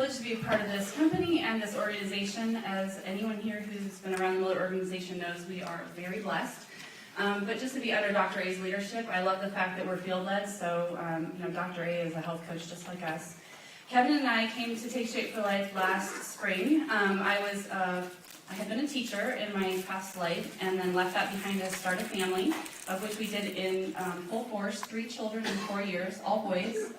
privileged to be a part of this company and this organization. As anyone here who's been around the Miller organization knows, we are very blessed. But just to be under Dr. A's leadership, I love the fact that we're field-led, so Dr. A is a health coach just like us. Kevin and I came to Take Shape for Life last spring. I had been a teacher in my past life and then left that behind to start a family, of which we did in full force, 3 children in 4 years, all boys.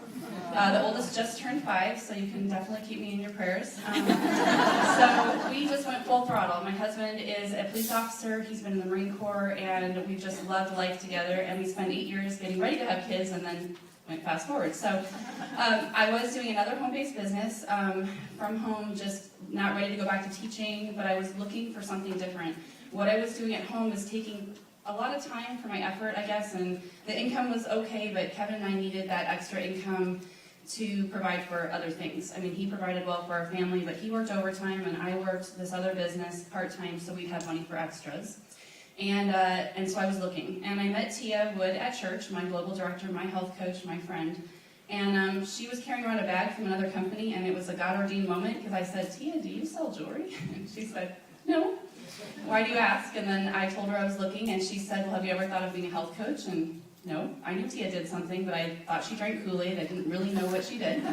The oldest just turned 5, so you can definitely keep me in your prayers. So we just went full throttle. My husband is a police officer, he's been in the Marine Corps, and we've just loved life together, and we spent 8 years getting ready to have kids and then went fast forward. So I was doing another home-based business from home, just not ready to go back to teaching, but I was looking for something different. What I was doing at home was taking a lot of time for my effort, I guess, and the income was okay, but Kevin and I needed that extra income to provide for other things. I mean, he provided well for our family, but he worked overtime, and I worked this other business part-time, so we'd have money for extras. And so I was looking, and I met Thea Wood at church, my global director, my health coach, my friend, and she was carrying around a bag from another company, and it was a God-ordained moment, because I said, Thea, do you sell jewelry? And she said, no. Why do you ask? And then I told her I was looking, and she said, well, have you ever thought of being a health coach? And no, I knew Thea did something, but I thought she drank Kool-Aid. I didn't really know what she did. But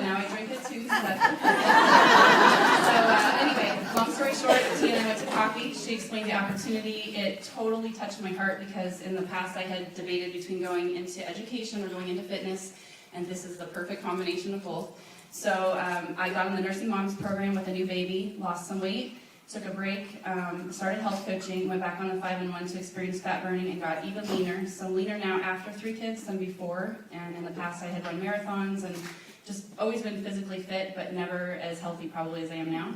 now I drink it too, so that's so anyway, long story short, Thea and I went to coffee. She explained the opportunity. It totally touched my heart because in the past I had debated between going into education or going into fitness, and this is the perfect combination of both. So I got on the nursing moms program with a new baby, lost some weight, took a break, started health coaching, went back on the 5-in-1 to experience fat burning and got even leaner. So leaner now after 3 kids than before. And in the past I had run marathons and just always been physically fit, but never as healthy probably as I am now.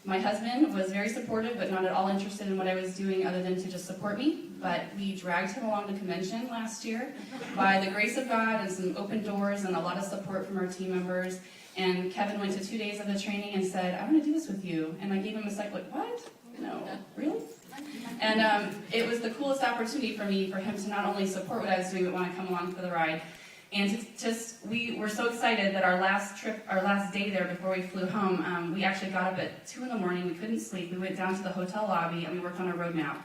My husband was very supportive, but not at all interested in what I was doing other than to just support me. But we dragged him along to convention last year by the grace of God and some open doors and a lot of support from our team members. And Kevin went to 2 days of the training and said, I want to do this with you. And I gave him a sec, like, what? No, really? And it was the coolest opportunity for me, for him to not only support what I was doing, but want to come along for the ride. And we were so excited that our last day there before we flew home, we actually got up at 2 in the morning. We couldn't sleep. We went down to the hotel lobby and we worked on a roadmap.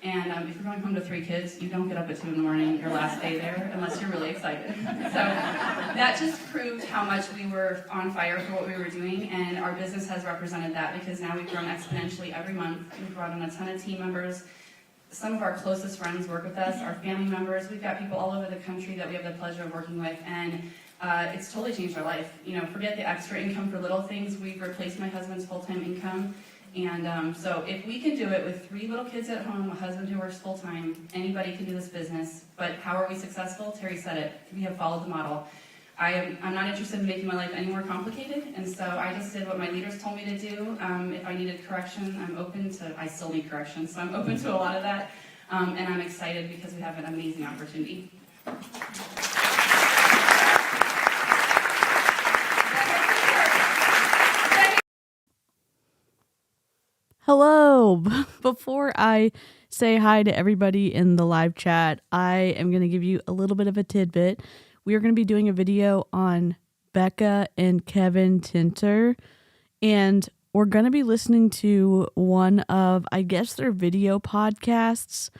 And if you're going home to 3 kids, you don't get up at 2 in the morning your last day there unless you're really excited. So that just proved how much we were on fire for what we were doing, and our business has represented that because now we've grown exponentially every month. We've brought on a ton of team members. Some of our closest friends work with us, our family members. We've got people all over the country that we have the pleasure of working with, and it's totally changed our life. Forget the extra income for little things. We've replaced my husband's full-time income. And so if we can do it with 3 little kids at home, a husband who works full-time, anybody can do this business. But how are we successful? Terry said it. We have followed the model. I'm not interested in making my life any more complicated, and so I just did what my leaders told me to do. If I needed correction, I still need correction, so I'm open to a lot of that. And I'm excited because we have an amazing opportunity. Hello. Before I say hi to everybody in the live chat, I am going to give you a little bit of a tidbit. We are going to be doing a video on Bek and Kev Tinter, and we're going to be listening to one of, I guess, their video podcasts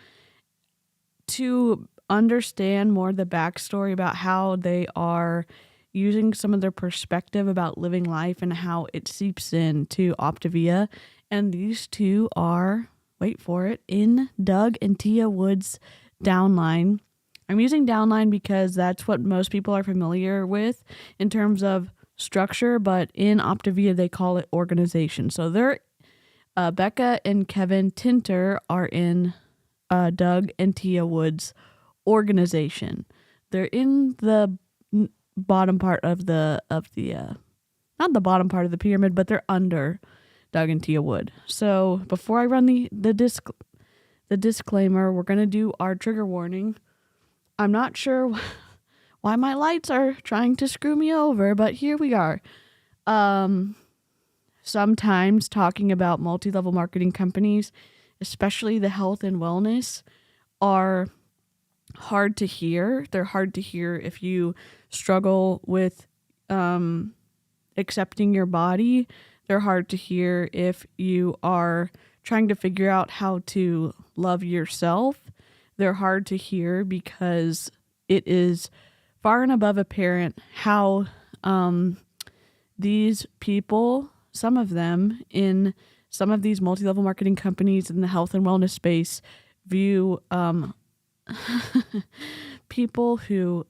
to understand more the backstory about how they are using some of their perspective about living life and how it seeps into Optavia. And these two are, wait for it, in Doug and Thea Wood's downline. I'm using downline because that's what most people are familiar with in terms of structure, but in Optavia they call it organization. So they're Bek and Kev Tinter are in Doug and Thea Wood's organization. They're in the bottom part of the not the bottom part of the pyramid, but they're under Doug and Thea Wood. So before I run the disclaimer, we're going to do our trigger warning. I'm not sure why my lights are trying to screw me over, but here we are. Sometimes talking about multi-level marketing companies, especially the health and wellness, are hard to hear. They're hard to hear if you struggle with accepting your body. They're hard to hear if you are trying to figure out how to love yourself. They're hard to hear because it is far and above apparent how these people, some of them in some of these multi-level marketing companies in the health and wellness space, view people who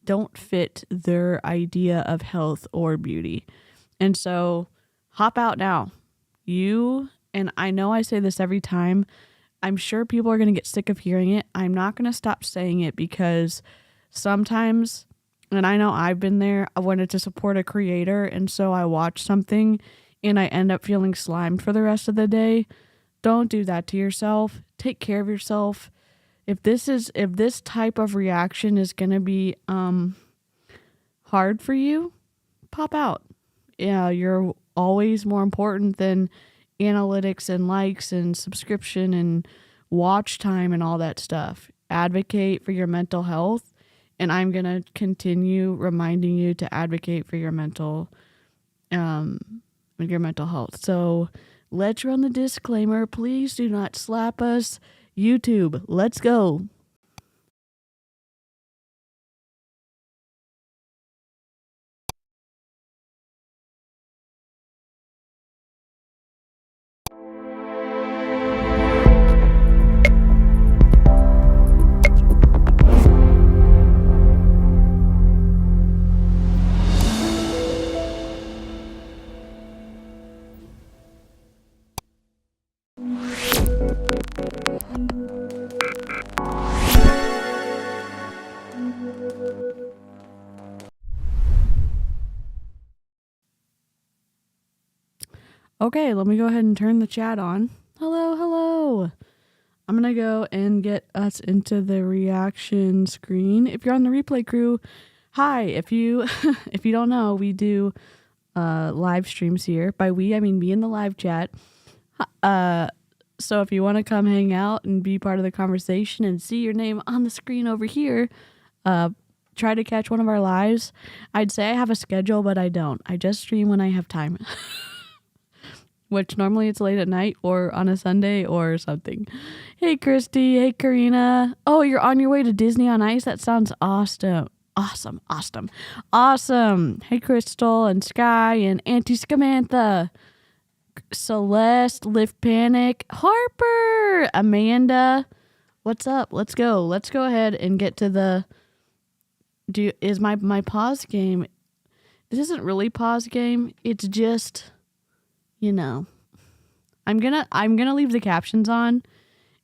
don't fit their idea of health or beauty. And so hop out now. And I know I say this every time, I'm sure people are going to get sick of hearing it. I'm not going to stop saying it because sometimes, and I know I've been there, I wanted to support a creator, and so I watch something and I end up feeling slimed for the rest of the day. Don't do that to yourself. Take care of yourself. If this type of reaction is going to be hard for you, pop out. Yeah, you're always more important than analytics and likes and subscription and watch time and all that stuff. Advocate for your mental health, and I'm going to continue reminding you to advocate for your mental health. So let's run the disclaimer. Please do not slap us. YouTube, let's go. Okay, let me go ahead and turn the chat on. Hello. I'm going to go and get us into the reaction screen. If you're on the replay crew, hi. If you if you don't know, we do live streams here. By we, I mean me in the live chat. So if you want to come hang out and be part of the conversation and see your name on the screen over here, try to catch one of our lives. I'd say I have a schedule, but I don't. I just stream when I have time. Which normally it's late at night or on a Sunday or something. Hey, Christy. Hey, Karina. Oh, you're on your way to Disney on Ice? That sounds awesome. Awesome. Hey, Crystal and Sky and Auntie Scamantha. Celeste, Lift Panic, Harper, Amanda. What's up? Let's go. Let's go ahead and get to the... Is my pause game... This isn't really pause game. It's just... I'm gonna leave the captions on,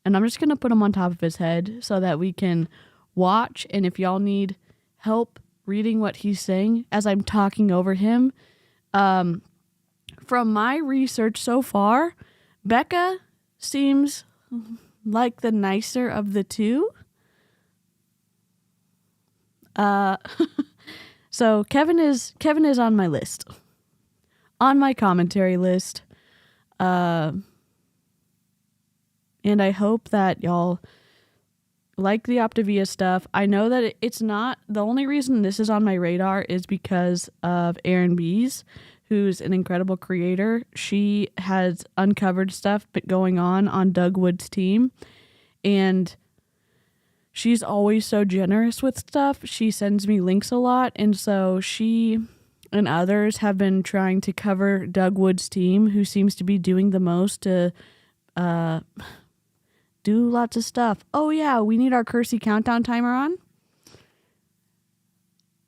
and I'm just gonna put them on top of his head so that we can watch. And if y'all need help reading what he's saying as I'm talking over him, from my research so far, Becca seems like the nicer of the two. So Kevin is on my list. On my commentary list. And I hope that y'all like the Optavia stuff. I know that it's not, the only reason this is on my radar is because of Erin Bees, who's an incredible creator. She has uncovered stuff going on Doug Wood's team, and she's always so generous with stuff. She sends me links a lot, and so she and others have been trying to cover Doug Wood's team, who seems to be doing the most to do lots of stuff. Oh yeah, we need our 𝐔𝐄𝐃 countdown timer on.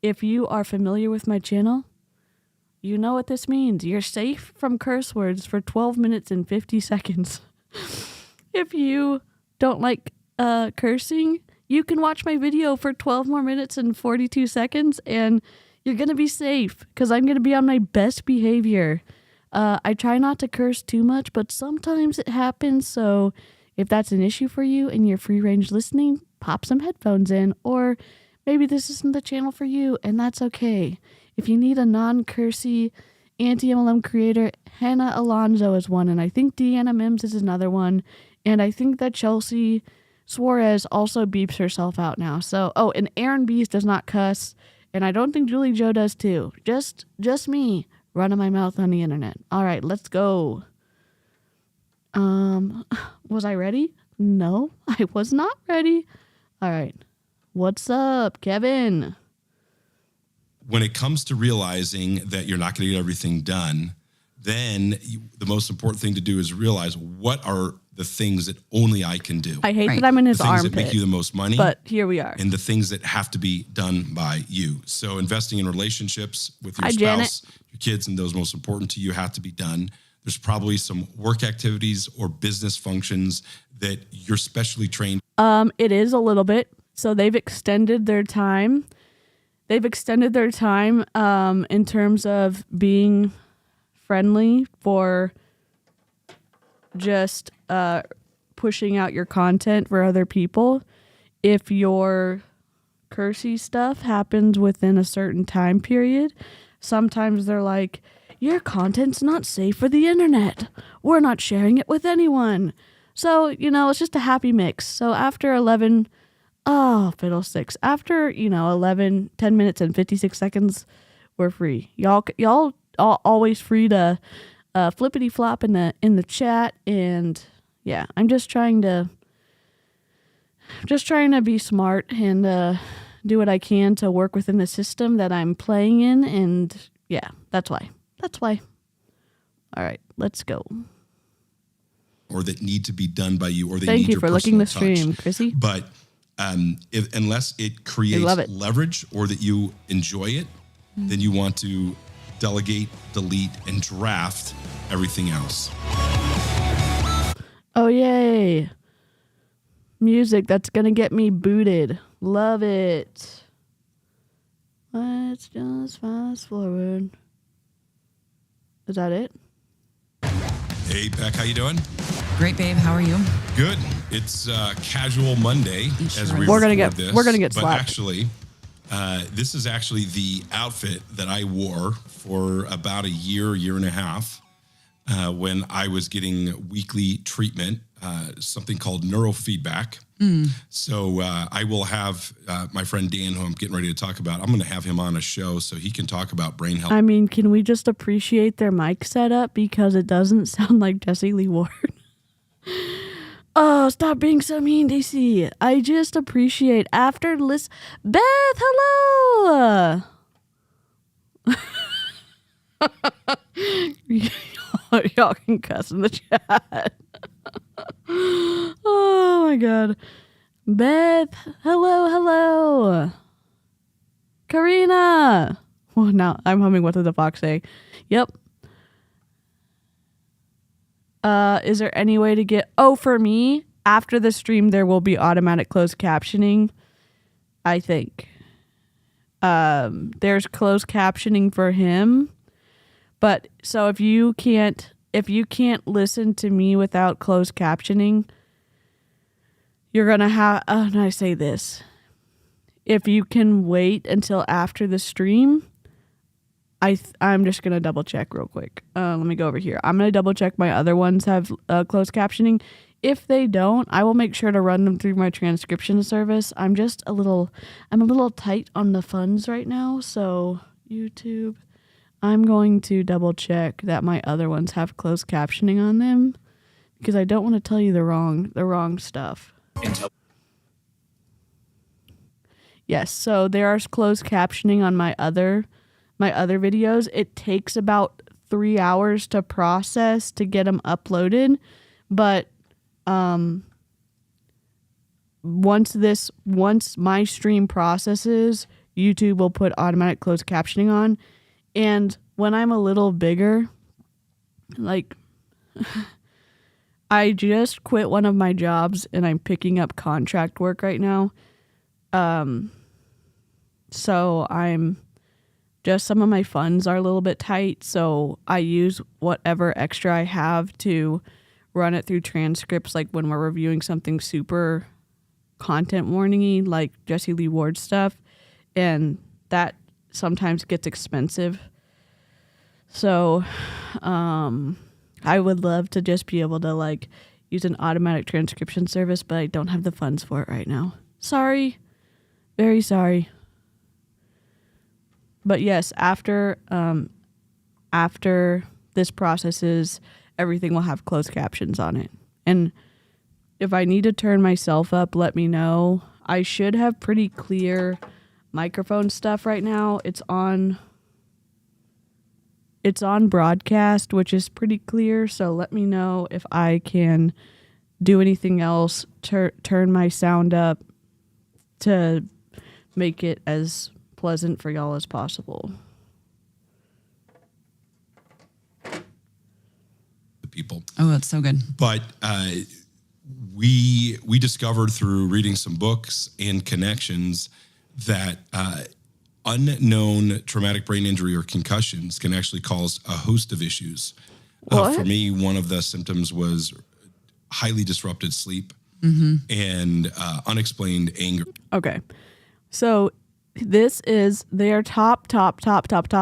If you are familiar with my channel, you know what this means. You're safe from curse words for 12 minutes and 50 seconds. If you don't like cursing, you can watch my video for 12 more minutes and 42 seconds, and you're going to be safe because I'm going to be on my best behavior. I try not to curse too much, but sometimes it happens. So if that's an issue for you and you're free range listening, pop some headphones in, or maybe this isn't the channel for you, and that's okay. If you need a non-cursy anti-MLM creator, Hannah Alonso is one, and I think Deanna Mims is another one, and I think that Chelsea Suarez also beeps herself out now. So, and Erin Bees does not cuss, And I don't think Julie Joe does too. Just me running my mouth on the internet. All right, let's go. Was I ready? No, I was not ready. All right. What's up, Kevin? When it comes to realizing that you're not going to get everything done, then the most important thing to do is realize what are the things that only I can do. I hate that I'm in his the things armpit. that make you the most money. But here we are. And the things that have to be done by you. So investing in relationships with your Hi, spouse, Janet. your kids, and those most important to you have to be done. There's probably some work activities or business functions that you're specially trained. It is a little bit. So they've extended their time. In terms of being friendly for just pushing out your content for other people. If your cursey stuff happens within a certain time period, sometimes they're like, your content's not safe for the internet. We're not sharing it with anyone. So, it's just a happy mix. So after 11, fiddlesticks. After, 11, 10 minutes and 56 seconds, we're free. Y'all always free to flippity flop in the chat. And yeah, I'm just trying to be smart and do what I can to work within the system that I'm playing in. And yeah, that's why. All right, let's go. Or that need to be done by you, or they Thank need you your for looking the personal touch. stream, Chrissy. But unless it creates leverage or that you enjoy it, then you want to delegate, delete, and draft everything else. Oh, yay. Music that's going to get me booted. Love it. Let's just fast forward. Is that it? Hey, Beck, how you doing? Great, babe. How are you? Good. It's Casual Monday as we We're gonna record get this. slapped. But actually, this is actually the outfit that I wore for about a year and a half when I was getting weekly treatment, something called neurofeedback. So I will have my friend Dan, who I'm getting ready to talk about, I'm going to have him on a show so he can talk about brain health. I mean, can we just appreciate their mic setup because it doesn't sound like Jessie Lee Ward? Oh, stop being so mean, DeeCee. I just appreciate after list. Beth, hello. Y'all can cuss in the chat. Oh my god. Beth, hello. Karina. Well, now I'm humming What Did the Fox Say? Yep. Is there any way to get... Oh, for me, after the stream, there will be automatic closed captioning, I think. There's closed captioning for him. But, so if you can't listen to me without closed captioning, you're going to have... Oh, no, I say this. If you can wait until after the stream... I'm just going to double check real quick. Let me go over here. I'm going to double check my other ones have closed captioning. If they don't, I will make sure to run them through my transcription service. I'm a little tight on the funds right now. So YouTube, I'm going to double check that my other ones have closed captioning on them because I don't want to tell you the wrong stuff. Yes. So there is closed captioning on my other videos. It takes about 3 hours to process to get them uploaded, but once my stream processes, YouTube will put automatic closed captioning on. And when I'm a little bigger, like I just quit one of my jobs and I'm picking up contract work right now. So some of my funds are a little bit tight, so I use whatever extra I have to run it through transcripts, like when we're reviewing something super content warning-y, like Jessie Lee Ward stuff, and that sometimes gets expensive. So I would love to just be able to use an automatic transcription service, but I don't have the funds for it right now. Sorry. Very sorry. But yes, after this processes, everything will have closed captions on it. And if I need to turn myself up, let me know. I should have pretty clear microphone stuff right now. It's on broadcast, which is pretty clear. So let me know if I can do anything else, turn my sound up to make it as pleasant for y'all as possible. The people. Oh, that's so good. But we discovered through reading some books and connections that unknown traumatic brain injury or concussions can actually cause a host of issues. For me, one of the symptoms was highly disrupted sleep and unexplained anger. Okay. So they are top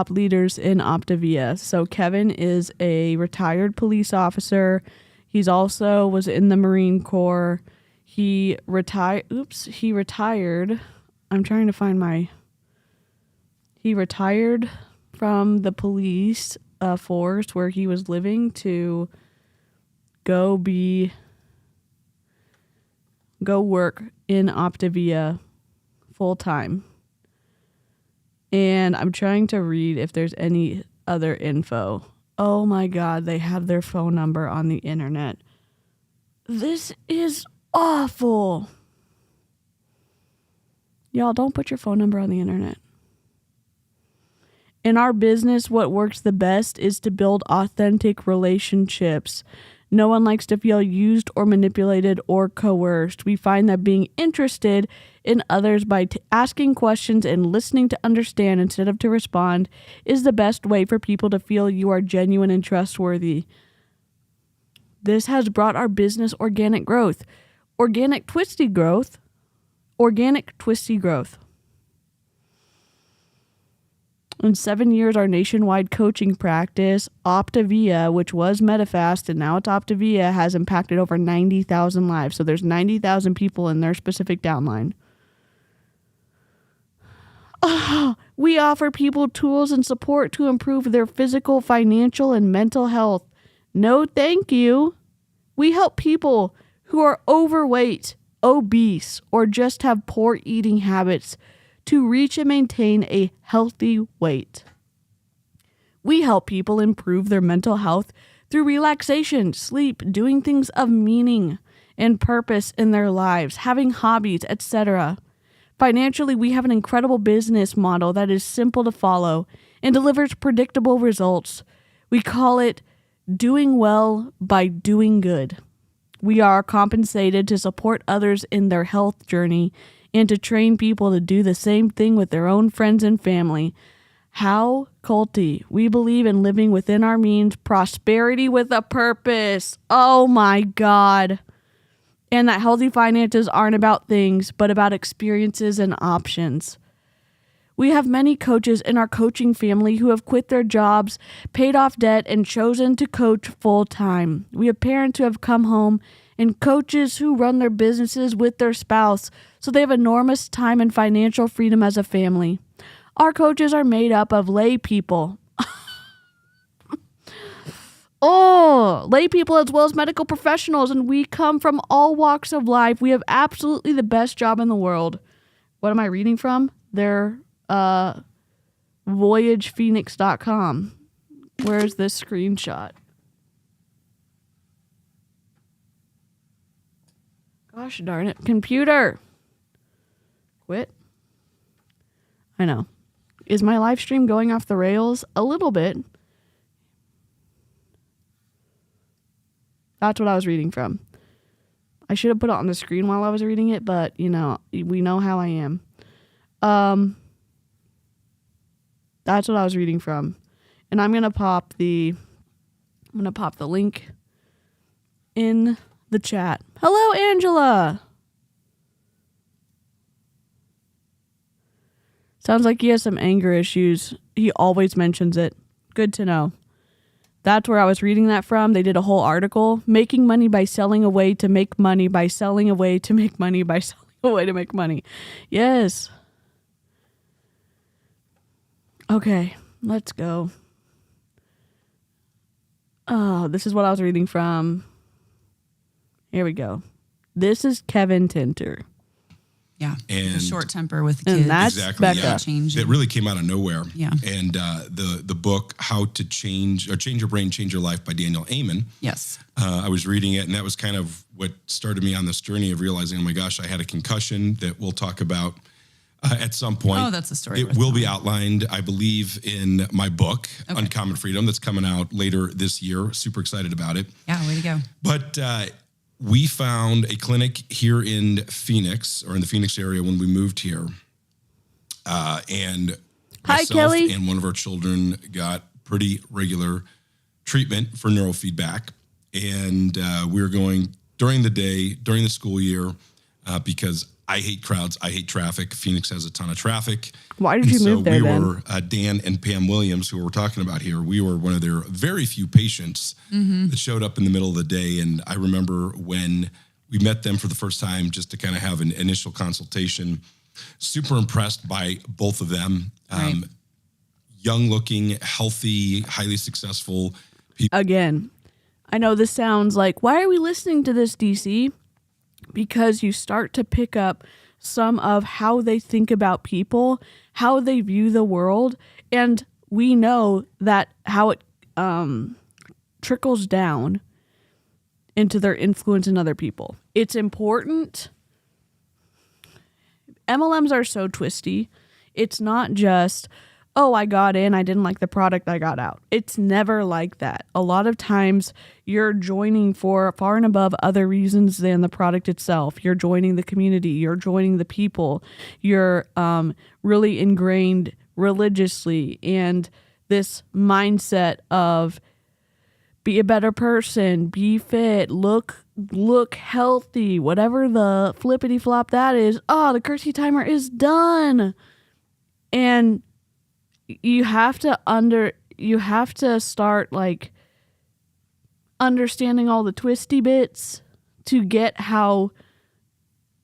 leaders in Optavia. So Kevin is a retired police officer. He's also was in the Marine Corps. He retired. I'm trying to find he retired from the police force where he was living to go work in Optavia full time. And I'm trying to read if there's any other info. Oh my God, they have their phone number on the internet. This is awful. Y'all, don't put your phone number on the internet. In our business, what works the best is to build authentic relationships. No one likes to feel used or manipulated or coerced. We find that being interested in others by asking questions and listening to understand instead of to respond is the best way for people to feel you are genuine and trustworthy. This has brought our business organic growth. Organic twisty growth. In 7 years, our nationwide coaching practice, Optavia, which was Medifast and now it's Optavia, has impacted over 90,000 lives. So there's 90,000 people in their specific downline. We offer people tools and support to improve their physical, financial, and mental health. No, thank you. We help people who are overweight, obese, or just have poor eating habits to reach and maintain a healthy weight. We help people improve their mental health through relaxation, sleep, doing things of meaning and purpose in their lives, having hobbies, etc. Financially, we have an incredible business model that is simple to follow and delivers predictable results. We call it doing well by doing good. We are compensated to support others in their health journey and to train people to do the same thing with their own friends and family. 𝐔𝐒𝐃. We believe in living within our means, prosperity with a purpose. Oh my God. And that healthy finances aren't about things, but about experiences and options. We have many coaches in our coaching family who have quit their jobs, paid off debt, and chosen to coach full time. We have parents who have come home and coaches who run their businesses with their spouse, so they have enormous time and financial freedom as a family. Our coaches are made up of lay people. Lay people as well as medical professionals, and we come from all walks of life. We have absolutely the best job in the world. What am I reading from? Their voyagephoenix.com. Where's this screenshot? Gosh darn it. Computer. Quit. I know. Is my live stream going off the rails? A little bit. That's what I was reading from. I should have put it on the screen while I was reading it, but, we know how I am. That's what I was reading from. And I'm going to pop the link in the chat. Hello, Angela. Sounds like he has some anger issues. He always mentions it. Good to know. That's where I was reading that from. They did a whole article, making money by selling away to make money, by selling away to make money, by selling away to make money. Yes. Okay, let's go. Oh, this is what I was reading from. Here we go. This is Kevin Tinter. Yeah. And the short temper with and kids. that's exactly, Becca. yeah. Changing. It really came out of nowhere. Yeah. And the book How to Change Your Brain, Change Your Life by Daniel Amen. Yes. I was reading it, and that was kind of what started me on this journey of realizing, oh my gosh, I had a concussion that we'll talk about at some point. Oh, that's a story. It will be outlined, I believe, in my book, Uncommon Freedom, that's coming out later this year. Super excited about it. Yeah, way to go. But we found a clinic here in Phoenix, or in the Phoenix area when we moved here. And Hi, myself Kelly. and one of our children got pretty regular treatment for neurofeedback. And we were going during the day, during the school year, because I hate crowds. I hate traffic. Phoenix has a ton of traffic. Why did you move there we then? were, Dan and Pam Williams, who we're talking about here, we were one of their very few patients that showed up in the middle of the day. And I remember when we met them for the first time, just to kind of have an initial consultation, super impressed by both of them. Right. Young looking, healthy, highly successful people. Again, I know this sounds like, why are we listening to this, DeeCee? Because you start to pick up some of how they think about people, how they view the world, and we know that how it trickles down into their influence in other people. It's important. MLMs are so twisty. It's not just, oh, I got in, I didn't like the product, I got out. It's never like that. A lot of times you're joining for far and above other reasons than the product itself. You're joining the community, you're joining the people, you're really ingrained religiously, and this mindset of be a better person, be fit, look healthy, whatever the flippity flop that is. Oh, the Kirsty timer is done. And you have to start like understanding all the twisty bits to get how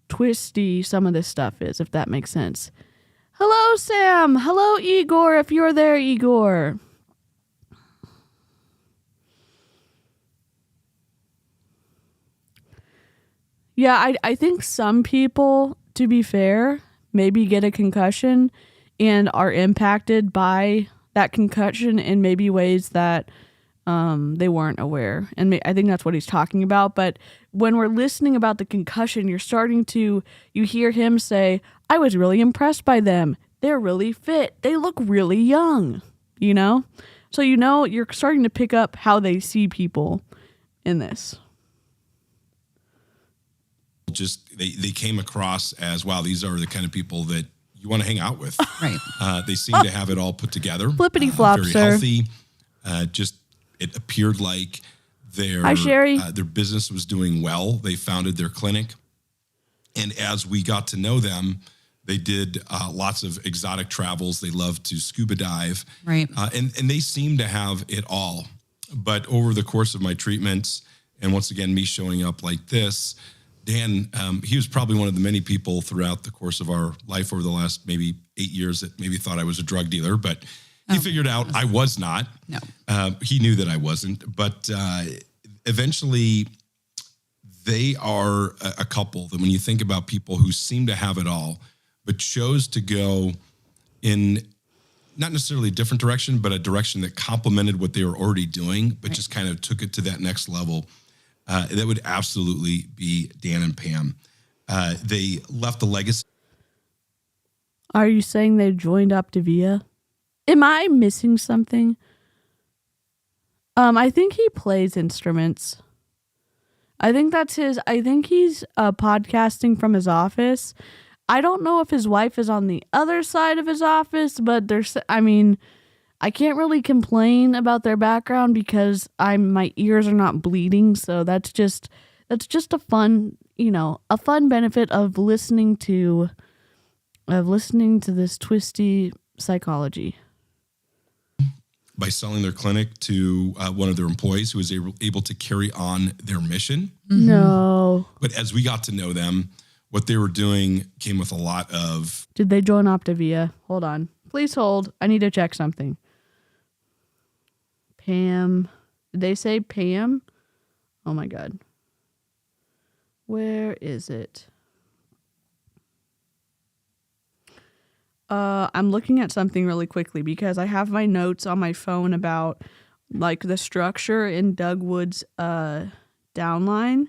twisty some of this stuff is, if that makes sense. Hello, Sam. Hello, Igor, if you're there, Igor. Yeah, I think some people, to be fair, maybe get a concussion and are impacted by that concussion in maybe ways that they weren't aware. And I think that's what he's talking about. But when we're listening about the concussion, you hear him say, I was really impressed by them. They're really fit. They look really young, you know? So, you're starting to pick up how they see people in this. Just they came across as, wow, these are the kind of people that you want to hang out with. Right. They seem to have it all put together. Flippity flop, very sir. Healthy. It appeared like Hi, Sherry. their business was doing well. They founded their clinic. And as we got to know them, they did lots of exotic travels. They loved to scuba dive. Right. And they seemed to have it all. But over the course of my treatments, and once again, me showing up like this, Dan, he was probably one of the many people throughout the course of our life over the last maybe 8 years that maybe thought I was a drug dealer, but he figured out I was not. No. He knew that I wasn't, but eventually they are a couple that when you think about people who seem to have it all, but chose to go in not necessarily a different direction, but a direction that complemented what they were already doing, but just kind of took it to that next level. That would absolutely be Dan and Pam. They left a legacy. Are you saying they joined Optavia? Am I missing something? I think he plays instruments. I think he's podcasting from his office. I don't know if his wife is on the other side of his office, but I can't really complain about their background because my ears are not bleeding, so that's just a fun benefit of listening to this twisty psychology. By selling their clinic to one of their employees who was able to carry on their mission. No. But as we got to know them, what they were doing came with a lot of... Did they join Optavia? Hold on. Please hold. I need to check something. Pam. Did they say Pam? Oh my God. Where is it? I'm looking at something really quickly because I have my notes on my phone about like the structure in Doug Wood's downline.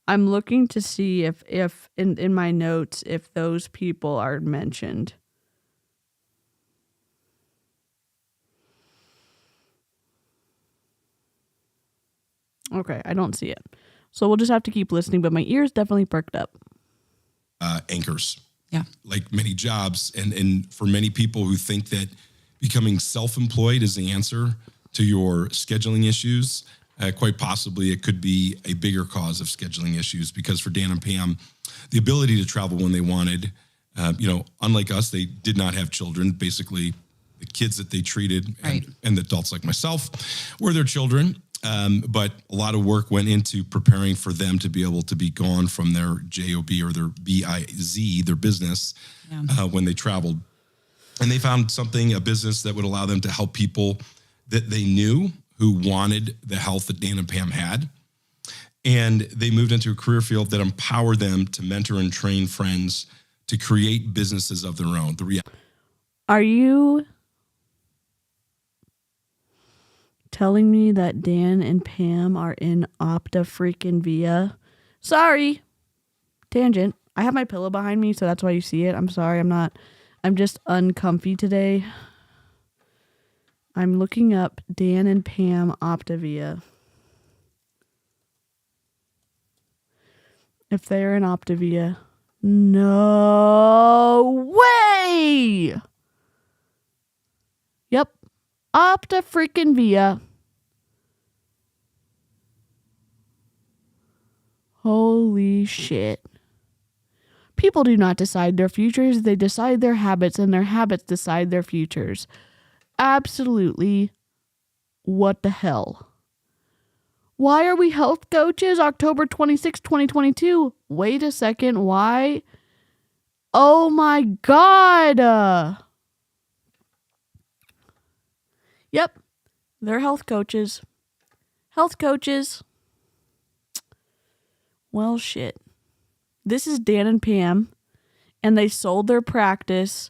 I'm looking to see if in my notes if those people are mentioned. Okay, I don't see it. So we'll just have to keep listening, but my ears definitely perked up. Anchors. Yeah. Like many jobs. And for many people who think that becoming self-employed is the answer to your scheduling issues, quite possibly it could be a bigger cause of scheduling issues, because for Dan and Pam, the ability to travel when they wanted, unlike us, they did not have children. Basically, the kids that they treated and the adults like myself were their children. But a lot of work went into preparing for them to be able to be gone from their JOB or their BIZ, their business, when they traveled. And they found a business that would allow them to help people that they knew who wanted the health that Dan and Pam had. And they moved into a career field that empowered them to mentor and train friends to create businesses of their own. Are you telling me that Dan and Pam are in Optavia? Sorry. Tangent. I have my pillow behind me, so that's why you see it. I'm sorry. I'm just uncomfy today. I'm looking up Dan and Pam Optavia. If they're in Optavia. No way! Yep. Optavia. Holy shit. People do not decide their futures. They decide their habits, and their habits decide their futures. Absolutely. What the hell? Why are we health coaches? October 26, 2022. Wait a second. Why? Oh my God. Yep. They're health coaches. Health coaches. Well, shit. This is Dan and Pam, and they sold their practice,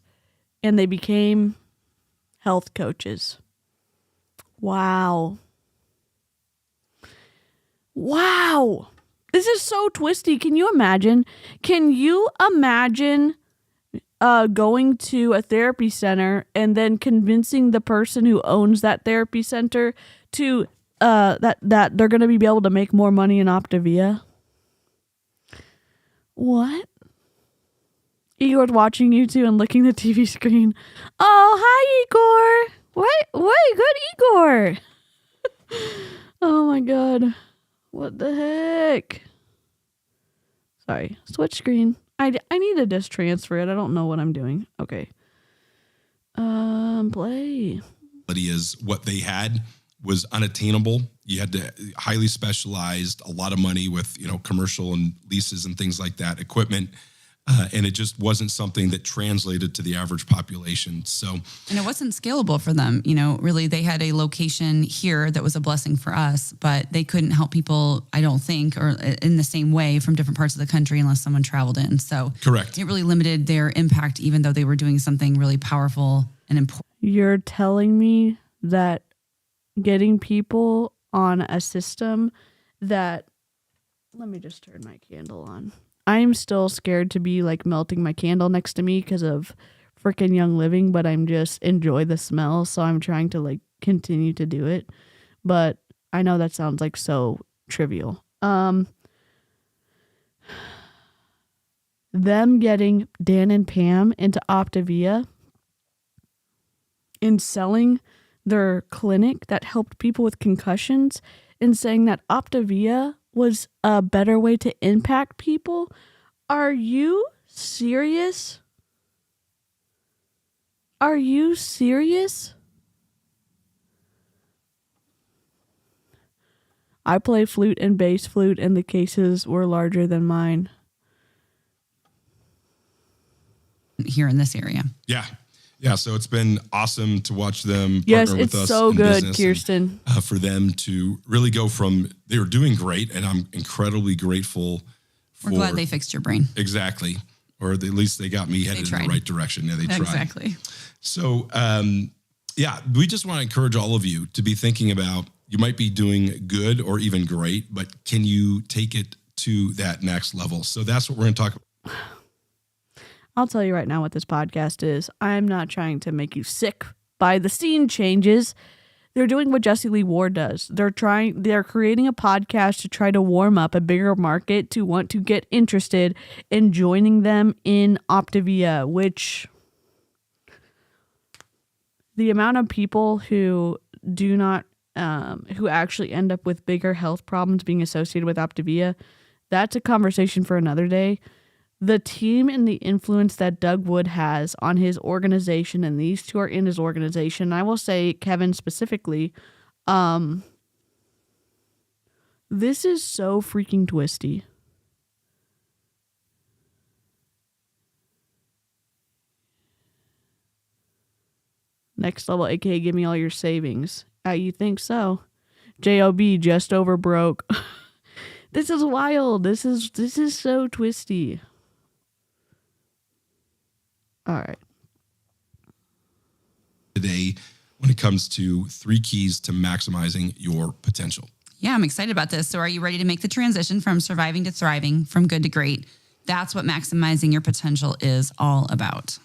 and they became health coaches. Wow. Wow. This is so twisty. Can you imagine? Can you imagine going to a therapy center and then convincing the person who owns that therapy center to that they're going to be able to make more money in Optavia? What? Igor's watching you two and licking the TV screen. Oh, hi, Igor. Wait, good Igor. Oh my God. What the heck? Sorry. Switch screen. I need to just transfer it. I don't know what I'm doing. Okay. Play. Is what they had was unattainable. You had to highly specialized, a lot of money with, commercial and leases and things like that, equipment. And it just wasn't something that translated to the average population. And it wasn't scalable for them. Really, they had a location here that was a blessing for us, but they couldn't help people, I don't think, or in the same way from different parts of the country unless someone traveled in. So correct. It really limited their impact, even though they were doing something really powerful and important. You're telling me that getting people on a system that, let me just turn my candle on. I'm still scared to be like melting my candle next to me because of freaking Young Living, but I'm just enjoy the smell. So I'm trying to like continue to do it. But I know that sounds like so trivial. Them getting Dan and Pam into Optavia and selling their clinic that helped people with concussions and saying that Optavia was a better way to impact people. Are you serious? Are you serious? I play flute and bass flute, and the cases were larger than mine. Here in this area. Yeah. Yeah. So it's been awesome to watch them Yes, partner with it's us. so in good, business and, Kirsten. for them to really go from, they were doing great. And I'm incredibly grateful for. We're glad they fixed your brain. Exactly. Or at least they got me headed in the right direction. Yeah, they tried. Exactly. So, yeah, we just want to encourage all of you to be thinking about, you might be doing good or even great, but can you take it to that next level? So that's what we're going to talk about. I'll tell you right now what this podcast is. I'm not trying to make you sick by the scene changes. They're doing what Jessie Lee Ward does. They're creating a podcast to try to warm up a bigger market to want to get interested in joining them in Optavia, which the amount of people who do not, who actually end up with bigger health problems being associated with Optavia, that's a conversation for another day. The team and the influence that Doug Wood has on his organization, and these two are in his organization, I will say Kevin specifically, this is so freaking twisty. Next level, aka give me all your savings. You think so? JOB just over broke. This is wild. This is so twisty. All right. Today, when it comes to 3 keys to maximizing your potential. Yeah, I'm excited about this. So are you ready to make the transition from surviving to thriving, from good to great? That's what maximizing your potential is all about.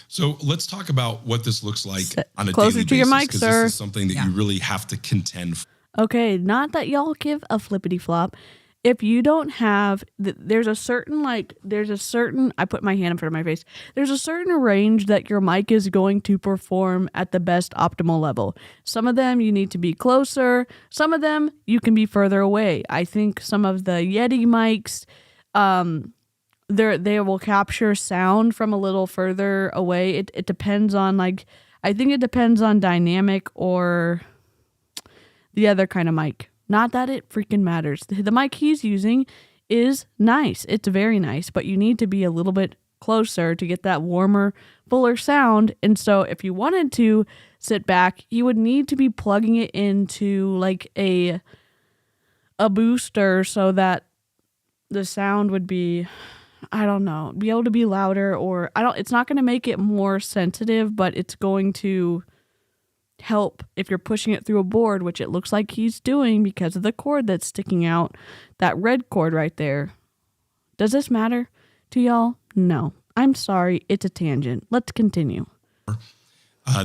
So let's talk about what this looks like on a Closer daily to your basis, mic, 'cause sir. This is something that you really have to contend for. Okay, not that y'all give a flippity flop. If you don't have, there's a certain, I put my hand in front of my face. There's a certain range that your mic is going to perform at the best optimal level. Some of them you need to be closer. Some of them you can be further away. I think some of the Yeti mics, they will capture sound from a little further away. It depends on I think it depends on dynamic or the other kind of mic. Not that it freaking matters. The mic he's using is nice. It's very nice, but you need to be a little bit closer to get that warmer, fuller sound. And so if you wanted to sit back, you would need to be plugging it into a booster so that the sound would be, I don't know, be able to be louder, or it's not going to make it more sensitive, but it's going to help if you're pushing it through a board, which it looks like he's doing because of the cord that's sticking out, that red cord right there. Does this matter to y'all? No. I'm sorry. It's a tangent. Let's continue.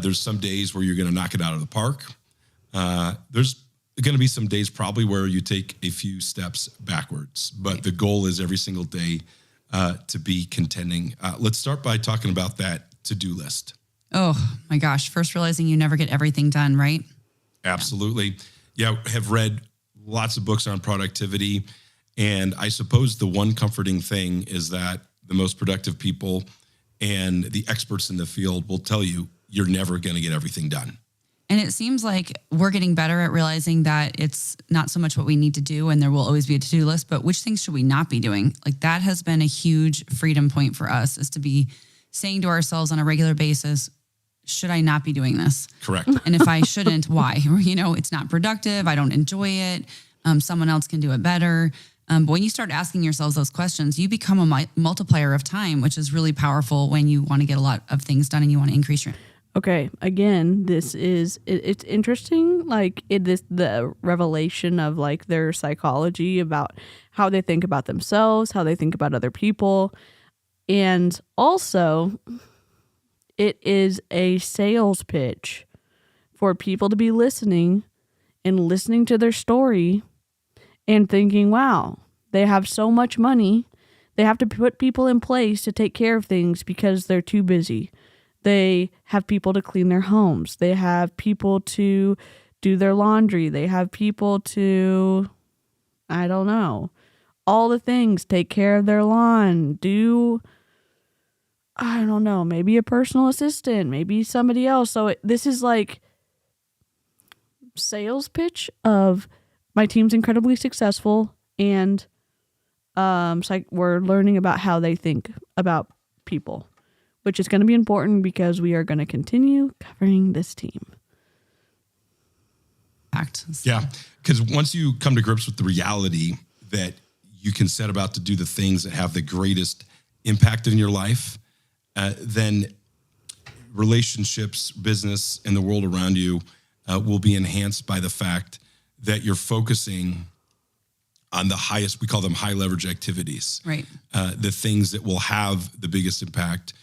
There's some days where you're going to knock it out of the park. There's going to be some days probably where you take a few steps backwards, but the goal is every single day to be contending. Let's start by talking about that to-do list. Oh my gosh. First realizing you never get everything done, right? Absolutely. Yeah. Have read lots of books on productivity. And I suppose the one comforting thing is that the most productive people and the experts in the field will tell you you're never going to get everything done. And it seems like we're getting better at realizing that it's not so much what we need to do, and there will always be a to-do list, but which things should we not be doing? That has been a huge freedom point for us, is to be saying to ourselves on a regular basis, should I not be doing this? Correct. And if I shouldn't, why? It's not productive. I don't enjoy it. Someone else can do it better. But when you start asking yourselves those questions, you become a multiplier of time, which is really powerful when you want to get a lot of things done and you want to increase your. Okay, again, this is, it's interesting, it is the revelation of their psychology about how they think about themselves, how they think about other people. And also, it is a sales pitch for people to be listening to their story and thinking, wow, they have so much money. They have to put people in place to take care of things because they're too busy. They have people to clean their homes. They have people to do their laundry. They have people to, I don't know, all the things, take care of their lawn, I don't know, maybe a personal assistant, maybe somebody else. So this is sales pitch of my team's incredibly successful, and we're learning about how they think about people, which is going to be important because we are going to continue covering this team. Yeah, because once you come to grips with the reality that you can set about to do the things that have the greatest impact in your life, then relationships, business, and the world around you will be enhanced by the fact that you're focusing on the highest, we call them high leverage activities. Right. The things that will have the biggest impact.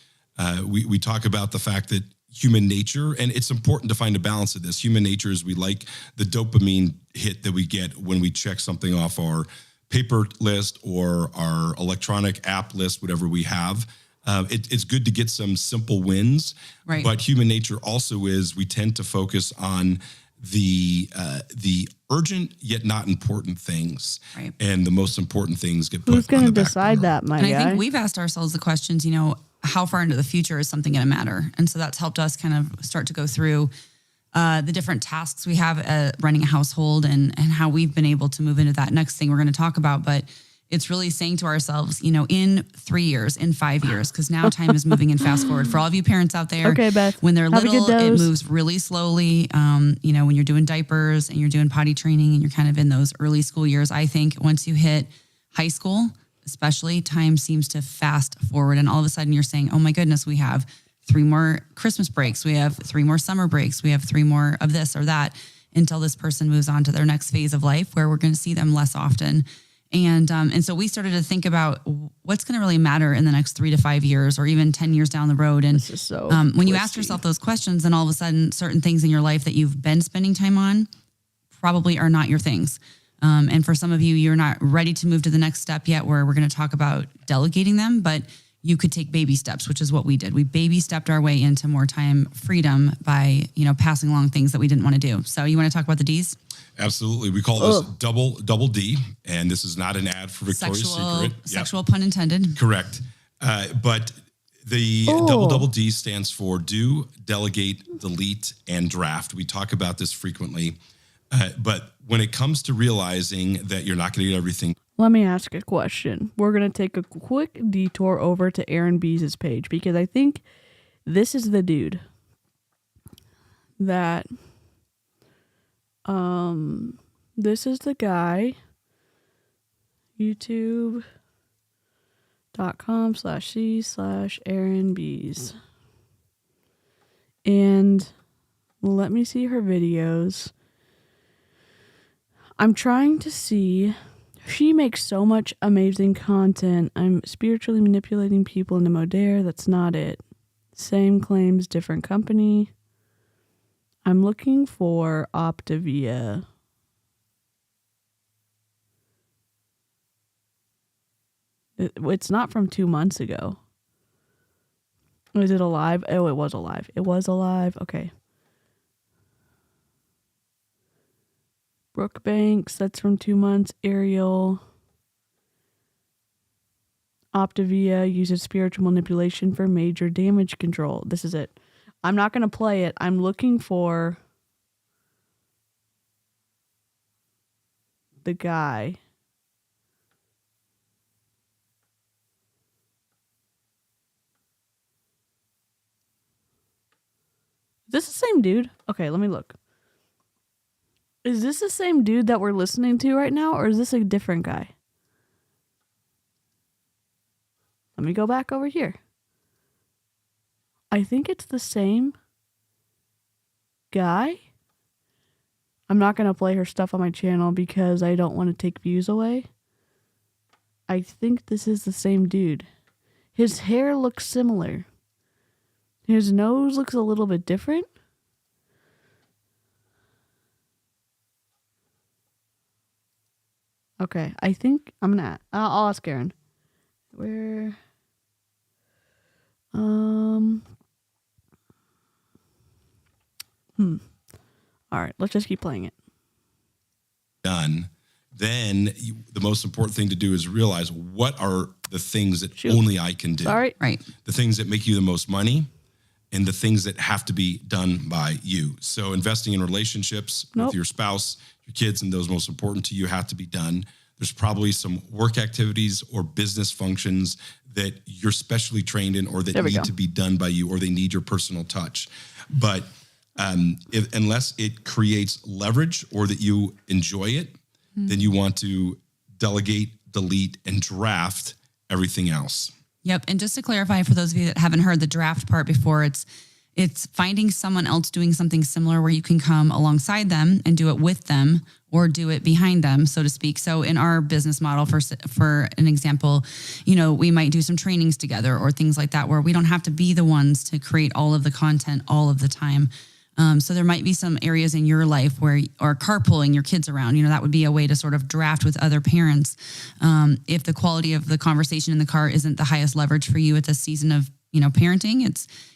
We talk about the fact that human nature, and it's important to find a balance of this. Human nature is we like the dopamine hit that we get when we check something off our paper list or our electronic app list, whatever we have. It's good to get some simple wins, right. But human nature also is we tend to focus on the urgent yet not important things, right. And the most important things get put. Who's going to decide that, my guy? And I think we've asked ourselves the questions, how far into the future is something going to matter? And so that's helped us kind of start to go through the different tasks we have running a household and how we've been able to move into that next thing we're going to talk about. But it's really saying to ourselves, in 3 years, in 5 years, because now time is moving and fast forward. For all of you parents out there, okay, Beth, when they're have little, it moves really slowly. When you're doing diapers and you're doing potty training and you're kind of in those early school years, I think once you hit high school, especially, time seems to fast forward. And all of a sudden you're saying, oh my goodness, we have 3 more Christmas breaks. We have 3 more summer breaks. We have 3 more of this or that until this person moves on to their next phase of life where we're going to see them less often. And so we started to think about what's going to really matter in the next 3 to 5 years or even 10 years down the road. And this is so when you ask yourself those questions, then all of a sudden certain things in your life that you've been spending time on probably are not your things. And for some of you, you're not ready to move to the next step yet, where we're going to talk about delegating them, but you could take baby steps, which is what we did. We baby stepped our way into more time freedom by, passing along things that we didn't want to do. So you want to talk about the D's? Absolutely. We call this double D, and this is not an ad for Victoria's Secret. Sexual pun intended. Correct. But the double D stands for do, delegate, delete, and draft. We talk about this frequently. But when it comes to realizing that you're not going to get everything. Let me ask a question. We're going to take a quick detour over to Aaron B's page because I think this is the dude that, this is the guy, youtube.com/c/Aaron B's. And let me see her videos. I'm trying to see. She makes so much amazing content. I'm spiritually manipulating people into Modere. That's not it. Same claims, different company. I'm looking for Optavia. It's not from 2 months ago. Is it alive? Oh, it was alive. It was alive. Okay. Brookbanks, that's from 2 months. Ariel. Optavia uses spiritual manipulation for major damage control. This is it. I'm not going to play it. I'm looking for the guy. Is this the same dude? Okay, let me look. Is this the same dude that we're listening to right now, or is this a different guy? Let me go back over here. I think it's the same guy. I'm not going to play her stuff on my channel because I don't want to take views away. I think this is the same dude. His hair looks similar. His nose looks a little bit different. Okay, I think I'm gonna. I'll ask Aaron. Where? All right, let's just keep playing it. Done. Then the most important thing to do is realize what are the things that only I can do. Sorry. Right. The things that make you the most money and the things that have to be done by you. So investing in relationships with your spouse, your kids and those most important to you have to be done. There's probably some work activities or business functions that you're specially trained in or that need to be done by you, or they need your personal touch. But unless it creates leverage or that you enjoy it, then you want to delegate, delete, and draft everything else. Yep. And just to clarify for those of you that haven't heard the draft part before, it's finding someone else doing something similar where you can come alongside them and do it with them or do it behind them, so to speak. So in our business model, for an example, we might do some trainings together or things like that where we don't have to be the ones to create all of the content all of the time. So there might be some areas in your life where, or carpooling your kids around, that would be a way to sort of draft with other parents. If the quality of the conversation in the car isn't the highest leverage for you at this season of, parenting,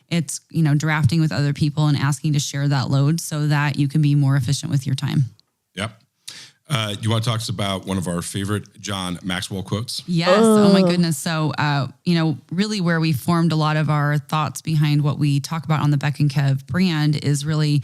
it's drafting with other people and asking to share that load so that you can be more efficient with your time. Yep. You want to talk to us about one of our favorite John Maxwell quotes? Yes. Oh my goodness. So, really where we formed a lot of our thoughts behind what we talk about on the Bek and Kev brand is really,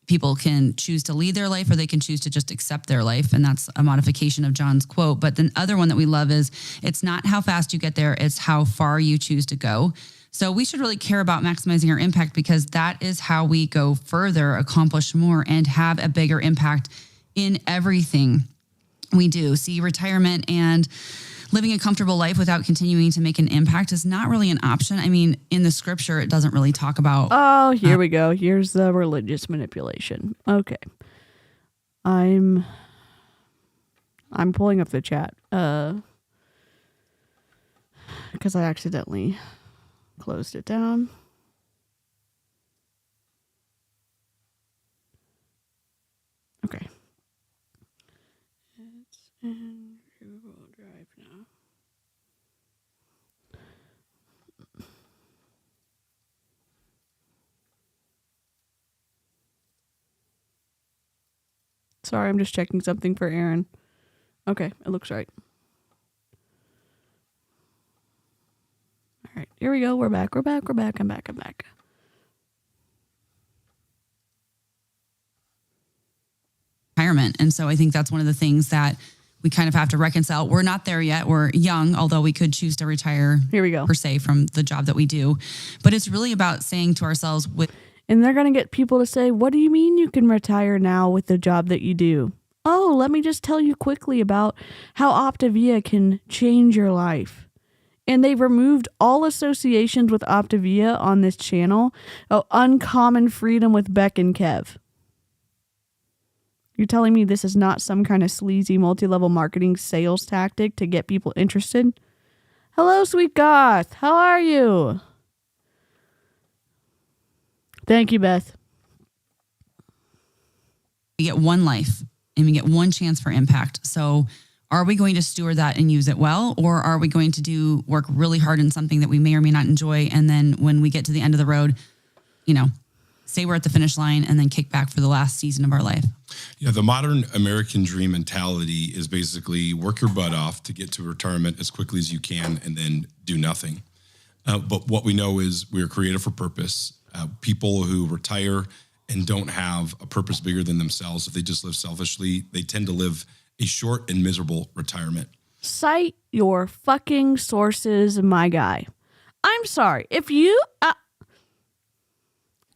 people can choose to lead their life or they can choose to just accept their life. And that's a modification of John's quote. But the other one that we love is, it's not how fast you get there, it's how far you choose to go. So we should really care about maximizing our impact, because that is how we go further, accomplish more, and have a bigger impact in everything we do. See, retirement and living a comfortable life without continuing to make an impact is not really an option. I mean, in the scripture, it doesn't really talk about. Oh, here we go. Here's the religious manipulation. Okay. I'm pulling up the chat because I accidentally closed it down. Okay. It's in Google Drive now. Sorry, I'm just checking something for Aaron. Okay, it looks right. All right, here we go. We're back. I'm back. Retirement. And so I think that's one of the things that we kind of have to reconcile. We're not there yet. We're young, although we could choose to retire. Here we go. Per se, from the job that we do. But it's really about saying to ourselves, and they're going to get people to say, what do you mean you can retire now with the job that you do? Oh, let me just tell you quickly about how Optavia can change your life. And they've removed all associations with Optavia on this channel. Oh, Uncommon Freedom with Bek and Kev. You're telling me this is not some kind of sleazy multi-level marketing sales tactic to get people interested? Hello, sweet goth. How are you? Thank you, Beth. we get one life and we get one chance for impact. So are we going to steward that and use it well? Or are we going to work really hard in something that we may or may not enjoy? And then when we get to the end of the road, say we're at the finish line and then kick back for the last season of our life. Yeah, the modern American dream mentality is basically work your butt off to get to retirement as quickly as you can and then do nothing. But what we know is we are created for purpose. People who retire and don't have a purpose bigger than themselves, if they just live selfishly, they tend to live a short and miserable retirement. Cite your fucking sources, my guy. I'm sorry. If you...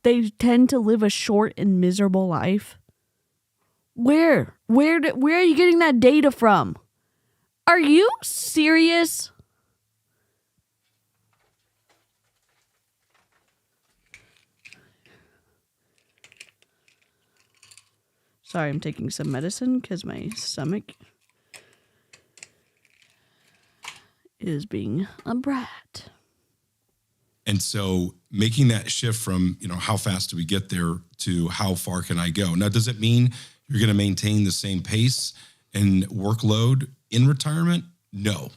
they tend to live a short and miserable life. Where are you getting that data from? Are you serious? Sorry, I'm taking some medicine because my stomach is being a brat. And so making that shift from, how fast do we get there to how far can I go? Now, does it mean you're going to maintain the same pace and workload in retirement? No.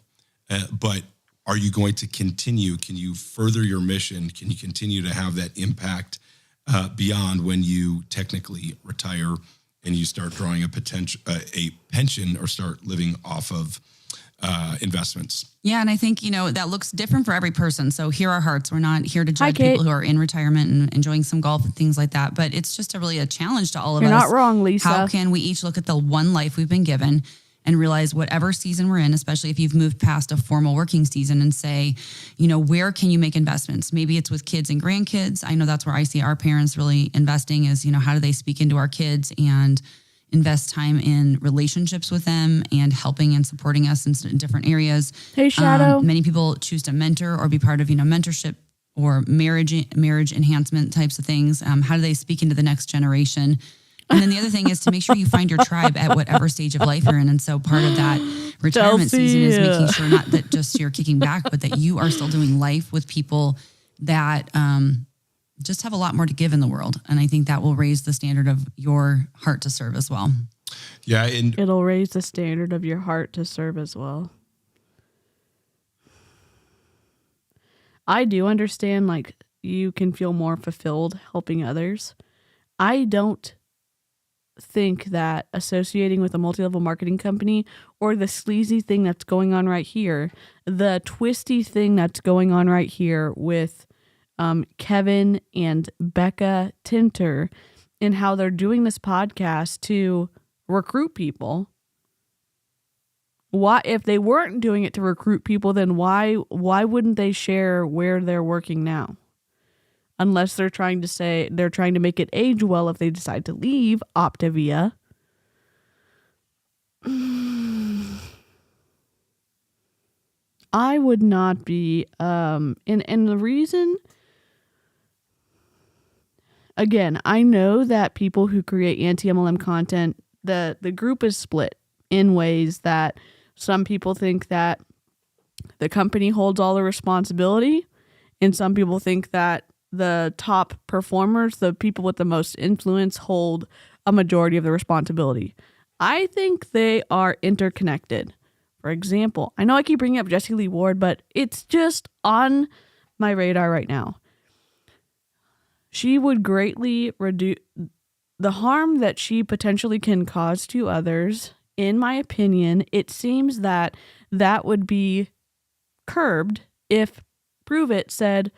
But are you going to continue? Can you further your mission? Can you continue to have that impact beyond when you technically retire and you start drawing a pension or start living off of investments. Yeah. And I think, that looks different for every person. So hear our hearts. We're not here to judge Kate. people who are in retirement and enjoying some golf and things like that. But it's just really a challenge to all of You're us. not wrong, Lisa. How can we each look at the one life we've been given and realize whatever season we're in, especially if you've moved past a formal working season, and say, where can you make investments? Maybe it's with kids and grandkids. I know that's where I see our parents really investing is, how do they speak into our kids and invest time in relationships with them and helping and supporting us in different areas. Hey, Shadow. Many people choose to mentor or be part of, mentorship or marriage enhancement types of things. How do they speak into the next generation? And then the other thing is to make sure you find your tribe at whatever stage of life you're in. And so part of that retirement season is making sure not that just you're kicking back, but that you are still doing life with people that just have a lot more to give in the world. And I think that will raise the standard of your heart to serve as well. Yeah. And it'll raise the standard of your heart to serve as well. I do understand, like, you can feel more fulfilled helping others. I don't think that associating with a multi-level marketing company or the sleazy thing that's going on right here, the twisty thing that's going on right here with Kevin and Bek Tinter and how they're doing this podcast to recruit people. Why, if they weren't doing it to recruit people, then why wouldn't they share where they're working now? Unless they're trying to make it age well if they decide to leave Optavia. I would not be and the reason, again, I know that people who create anti-MLM content, the group is split in ways that some people think that the company holds all the responsibility, and some people think that the top performers, the people with the most influence, hold a majority of the responsibility. I think they are interconnected. For example, I know I keep bringing up Jessie Lee Ward, but it's just on my radar right now. She would greatly reduce the harm that she potentially can cause to others. In my opinion, it seems that would be curbed if Prove It said,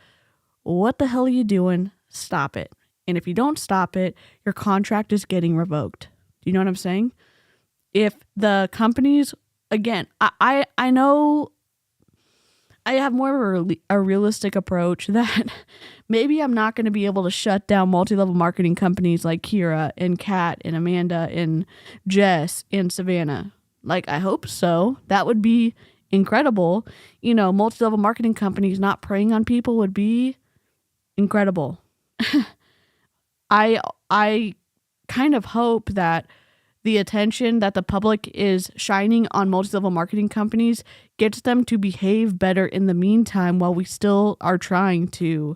"What the hell are you doing? Stop it. And if you don't stop it, your contract is getting revoked." Do you know what I'm saying? If the companies, again, I know I have more of a realistic approach that maybe I'm not going to be able to shut down multi-level marketing companies like Kira and Kat and Amanda and Jess and Savannah. Like, I hope so. That would be incredible. Multi-level marketing companies not preying on people would be incredible. I kind of hope that the attention that the public is shining on multi-level marketing companies gets them to behave better in the meantime, while we still are trying to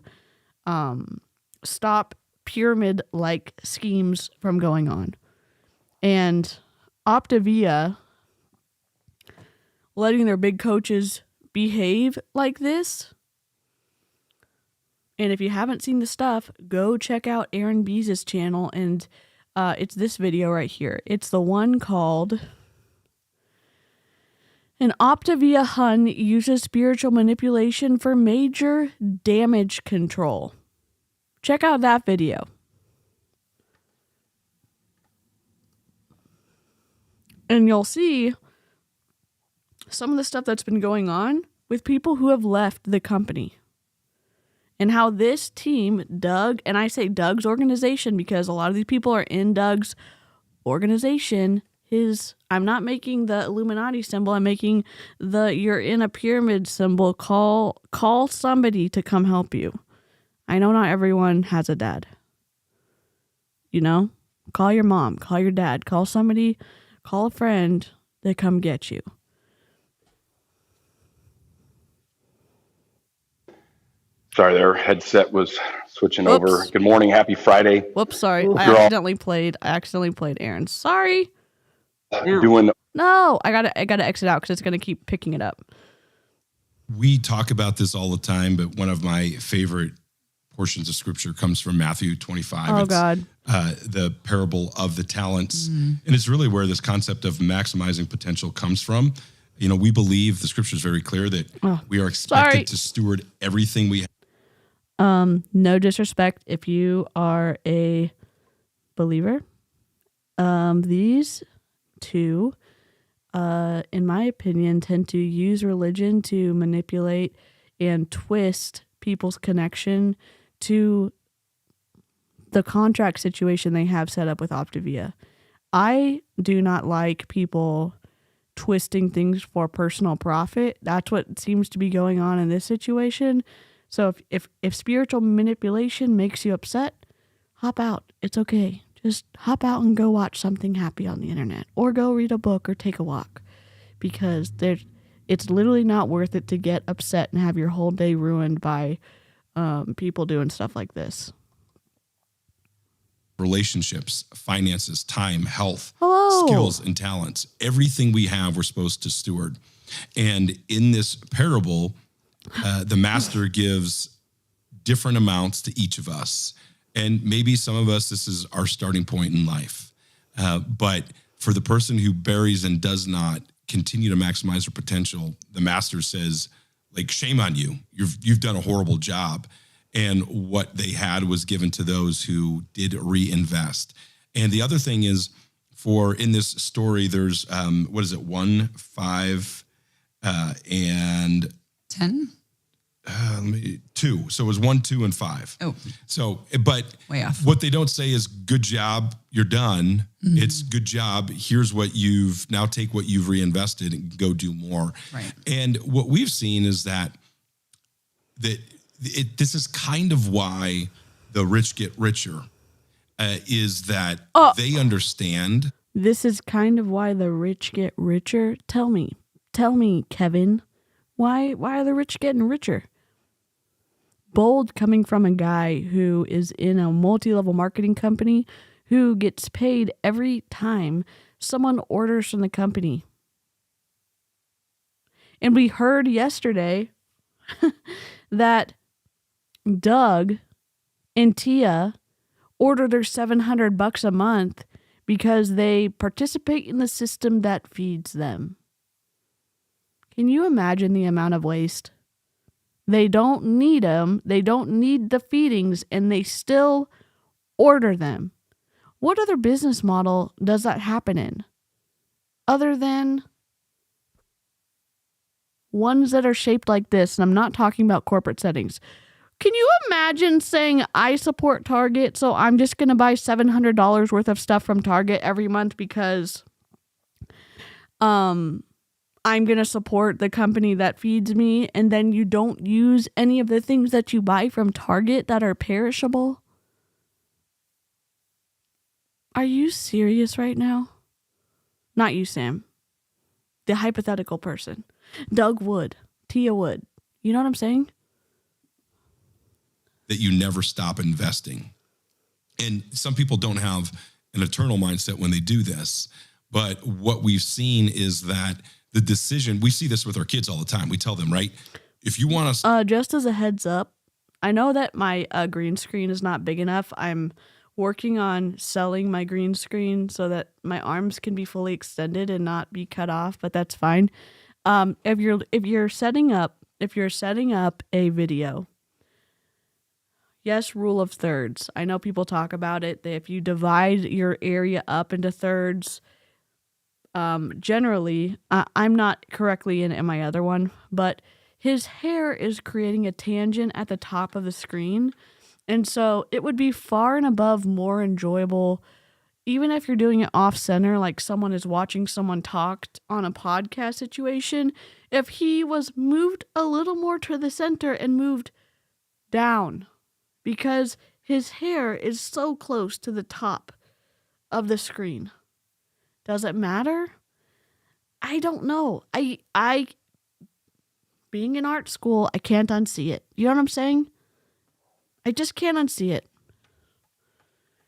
stop pyramid-like schemes from going on. And Optavia letting their big coaches behave like this. And if you haven't seen the stuff, go check out Aaron Bees' channel, and it's this video right here. It's the one called "An Optavia Hun Uses Spiritual Manipulation for Major Damage Control." Check out that video. And you'll see some of the stuff that's been going on with people who have left the company. And how this team, Doug, and I say Doug's organization because a lot of these people are in Doug's organization. I'm not making the Illuminati symbol. I'm making the "you're in a pyramid" symbol. Call somebody to come help you. I know not everyone has a dad. Call your mom, call your dad, call somebody, call a friend to come get you. Sorry, their headset was switching over. Good morning. Happy Friday. Whoops, sorry. I accidentally played Aaron. Sorry. No, I gotta exit out because it's gonna keep picking it up. We talk about this all the time, but one of my favorite portions of scripture comes from Matthew 25. Oh, it's, God. The parable of the talents. And it's really where this concept of maximizing potential comes from. We believe the scripture is very clear that we are expected to steward everything we have. No disrespect if you are a believer. These two, in my opinion, tend to use religion to manipulate and twist people's connection to the contract situation they have set up with Optavia. I do not like people twisting things for personal profit. That's what seems to be going on in this situation. So if spiritual manipulation makes you upset, hop out. It's okay. Just hop out and go watch something happy on the internet, or go read a book or take a walk, because it's literally not worth it to get upset and have your whole day ruined by people doing stuff like this. Relationships, finances, time, health, Hello. skills, and talents. Everything we have, we're supposed to steward. And in this parable, the master gives different amounts to each of us. And maybe some of us, this is our starting point in life. But for the person who buries and does not continue to maximize their potential, the master says, like, shame on you. You've done a horrible job. And what they had was given to those who did reinvest. And the other thing is, in this story, there's, 1, 5, and 10? 2. So it was 1, 2, and 5. Oh. So, but way off. What they don't say is good job, you're done. Mm-hmm. It's good job. Here's what take what you've reinvested and go do more. Right. And what we've seen is that this is kind of why the rich get richer, is that they understand. This is kind of why the rich get richer. Tell me, Kevin, why are the rich getting richer? Bold coming from a guy who is in a multi-level marketing company who gets paid every time someone orders from the company. And we heard yesterday that Doug and Thea order their $700 a month because they participate in the system that feeds them. Can you imagine the amount of waste? They don't need them. They don't need the feedings, and they still order them. What other business model does that happen in? Other than ones that are shaped like this, and I'm not talking about corporate settings. Can you imagine saying, I support Target, so I'm just going to buy $700 worth of stuff from Target every month because I'm going to support the company that feeds me, and then you don't use any of the things that you buy from Target that are perishable? Are you serious right now? Not you, Sam. The hypothetical person. Doug Wood. Thea Wood. You know what I'm saying? That you never stop investing. And some people don't have an eternal mindset when they do this. But what we've seen is that the decision, we see this with our kids all the time. We tell them, right? If you want to... just as a heads up, I know that my green screen is not big enough. I'm working on selling my green screen so that my arms can be fully extended and not be cut off, but that's fine. If you're setting up a video, yes, rule of thirds. I know people talk about it, that if you divide your area up into thirds, generally, I'm not correctly in my other one, but his hair is creating a tangent at the top of the screen. And so it would be far and above more enjoyable, even if you're doing it off center, like someone is watching someone talk on a podcast situation, if he was moved a little more to the center and moved down, because his hair is so close to the top of the screen. Does it matter? I don't know. I being in art school, I can't unsee it. You know what I'm saying? I just can't unsee it.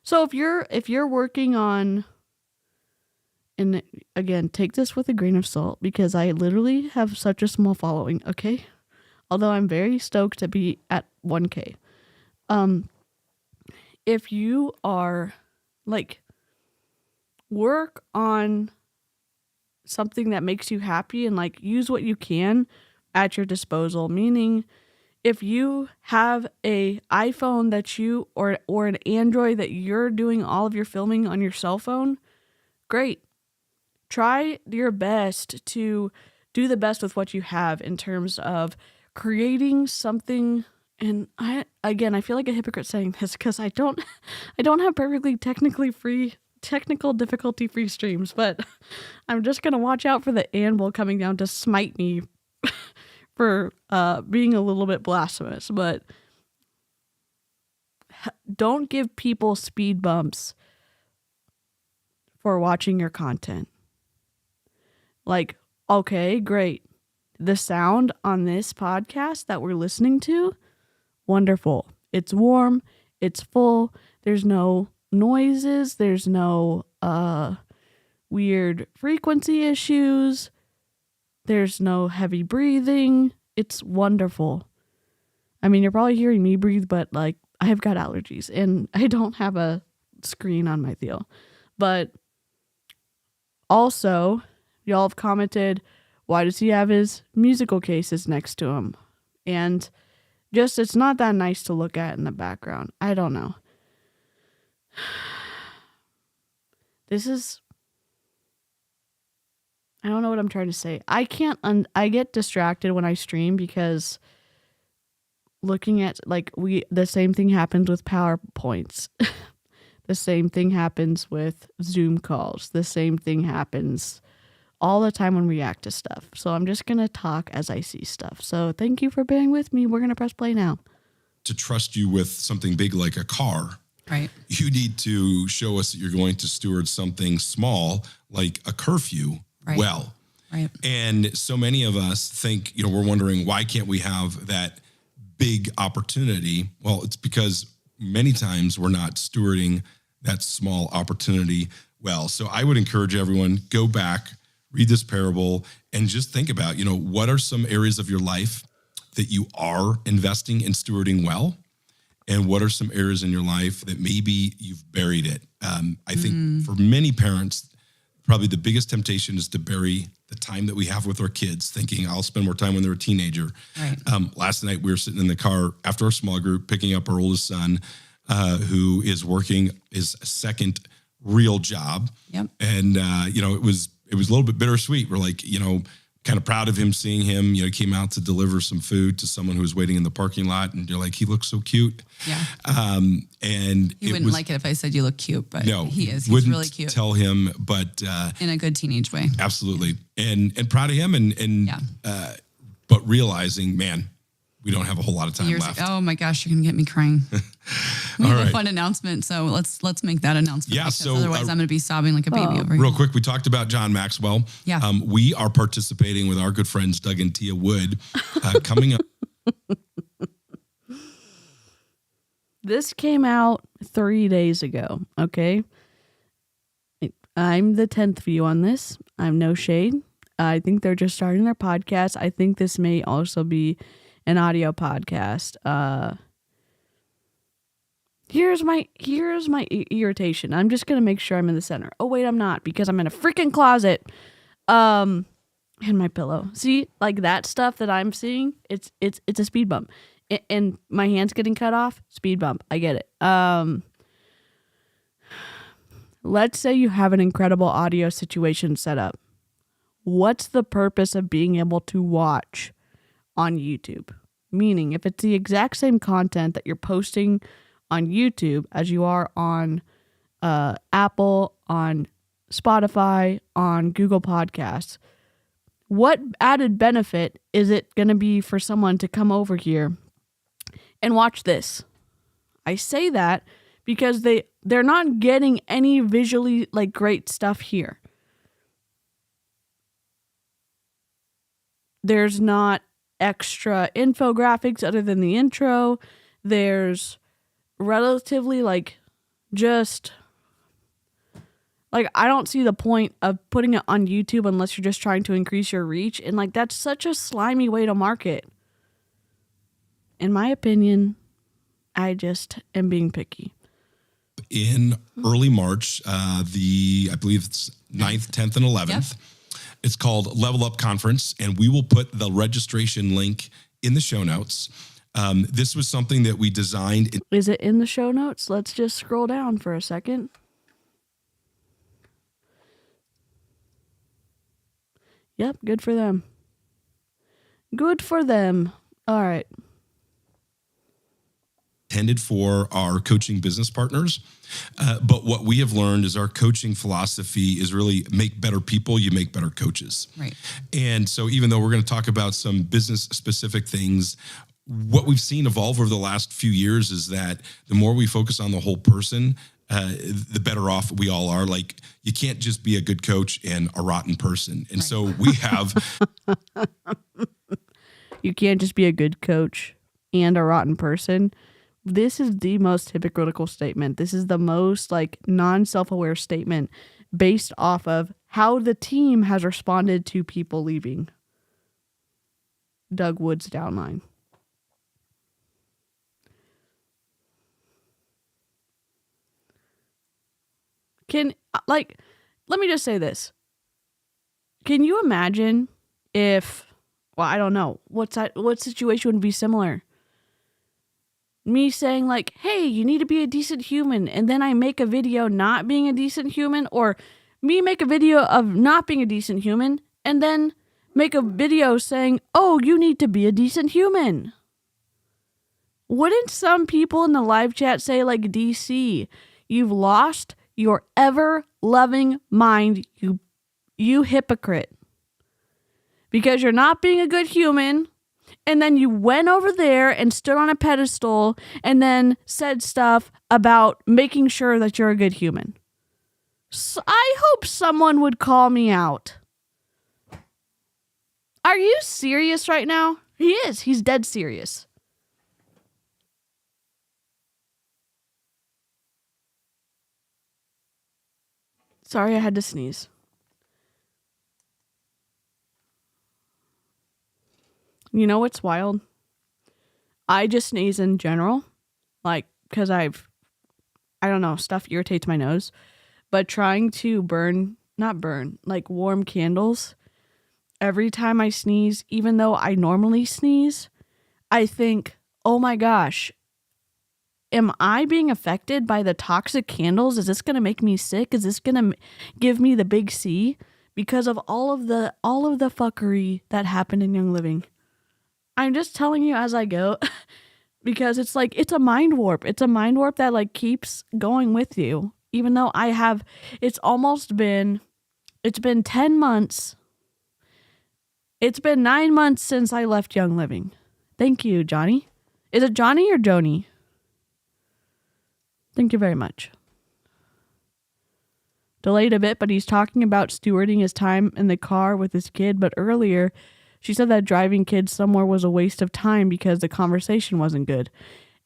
So if you're working on, and again, take this with a grain of salt because I literally have such a small following, okay? Although I'm very stoked to be at 1K. If you are work on something that makes you happy and like use what you can at your disposal. Meaning, if you have a iPhone that you or an Android that you're doing all of your filming on your cell phone, great. Try your best to do the best with what you have in terms of creating something. And I feel like a hypocrite saying this because I don't have perfectly technical difficulty free streams, but I'm just gonna watch out for the anvil coming down to smite me for being a little bit blasphemous. But don't give people speed bumps for watching your content. Like, okay, great. The sound on this podcast that we're listening to, wonderful. It's warm. It's full. There's no noises. There's no weird frequency issues. There's no heavy breathing. It's wonderful. I mean, you're probably hearing me breathe, but like, I have got allergies and I don't have a screen on my Theo. But also, y'all have commented, why does he have his musical cases next to him? And just, it's not that nice to look at in the background. I don't know. I don't know what I'm trying to say. I get distracted when I stream because looking at, like, the same thing happens with PowerPoints. The same thing happens with Zoom calls. The same thing happens all the time when we react to stuff. So I'm just going to talk as I see stuff. So thank you for bearing with me. We're going to press play now. To trust you with something big like a car, Right. you need to show us that you're going to steward something small like a curfew Right. well. Right. And so many of us think, we're wondering, why can't we have that big opportunity? Well, it's because many times we're not stewarding that small opportunity well. So I would encourage everyone, go back, read this parable, and just think about, what are some areas of your life that you are investing in stewarding well? And what are some areas in your life that maybe you've buried it? I think for many parents, probably the biggest temptation is to bury the time that we have with our kids, thinking I'll spend more time when they're a teenager. Right. Last night we were sitting in the car after our small group, picking up our oldest son, who is working his second real job. Yep. And, it was a little bit bittersweet. We're like, kind of proud of him, seeing him, he came out to deliver some food to someone who was waiting in the parking lot, and you're like, he looks so cute. Yeah. And You wouldn't like it if I said you look cute, but no, he is. He's wouldn't really cute. tell him, but In a good teenage way. absolutely. And proud of him and Yeah. but realizing, man, we don't have a whole lot of time left. Oh my gosh, you're gonna get me crying. We All have right. a fun announcement, so let's make that announcement. Yeah, because so, otherwise I'm gonna be sobbing like a baby over here. Real quick, we talked about John Maxwell. Yeah. We are participating with our good friends Doug and Thea Wood coming up. This came out 3 days ago, okay? I'm the 10th view on this. I'm no shade. I think they're just starting their podcast. I think this may also be an audio podcast. Here's my irritation. I'm just going to make sure I'm in the center. Oh, wait, I'm not, because I'm in a freaking closet. And my pillow. See, like that stuff that I'm seeing, it's a speed bump. And my hand's getting cut off, speed bump. I get it. Let's say you have an incredible audio situation set up. What's the purpose of being able to watch on YouTube? Meaning, if it's the exact same content that you're posting on YouTube as you are on Apple, on Spotify, on Google Podcasts, what added benefit is it going to be for someone to come over here and watch this? I say that because they're not getting any visually like great stuff here. There's not extra infographics other than the intro. There's relatively just I don't see the point of putting it on YouTube unless you're just trying to increase your reach. And that's such a slimy way to market. In my opinion, I just am being picky. In early March, I believe it's 9th, 10th, and 11th, It's called Level Up Conference, and we will put the registration link in the show notes. This was something that we designed. Is it in the show notes? Let's just scroll down for a second. Yep, good for them. Good for them. All right. Intended for our coaching business partners. But what we have learned is our coaching philosophy is really make better people, you make better coaches. Right. And so even though we're going to talk about some business specific things, what we've seen evolve over the last few years is that the more we focus on the whole person, the better off we all are. Like, you can't just be a good coach and a rotten person. And so we have... You can't just be a good coach and a rotten person. This is the most hypocritical statement. This is the most non-self-aware statement based off of how the team has responded to people leaving. Doug Wood's downline. Let me just say this. Can you imagine if, well, I don't know, what situation would be similar? Me saying hey, you need to be a decent human, and then I make a video not being a decent human, or me make a video of not being a decent human, and then make a video saying, oh, you need to be a decent human. Wouldn't some people in the live chat say DeeCee, you've lost your ever-loving mind, you hypocrite. Because you're not being a good human, and then you went over there and stood on a pedestal and then said stuff about making sure that you're a good human. So I hope someone would call me out. Are you serious right now? He is. He's dead serious. Sorry, I had to sneeze. You know what's wild? I just sneeze in general, because I don't know, stuff irritates my nose. But trying to warm candles, every time I sneeze, even though I normally sneeze, I think, oh my gosh, am I being affected by the toxic candles? Is this going to make me sick? Is this going to give me the big C? Because of all of the fuckery that happened in Young Living. I'm just telling you as I go, because it's it's a mind warp. It's a mind warp that keeps going with you. Even though it's been 10 months. It's been 9 months since I left Young Living. Thank you, Johnny. Is it Johnny or Joni? Thank you very much. Delayed a bit, but he's talking about stewarding his time in the car with his kid. But earlier, she said that driving kids somewhere was a waste of time because the conversation wasn't good.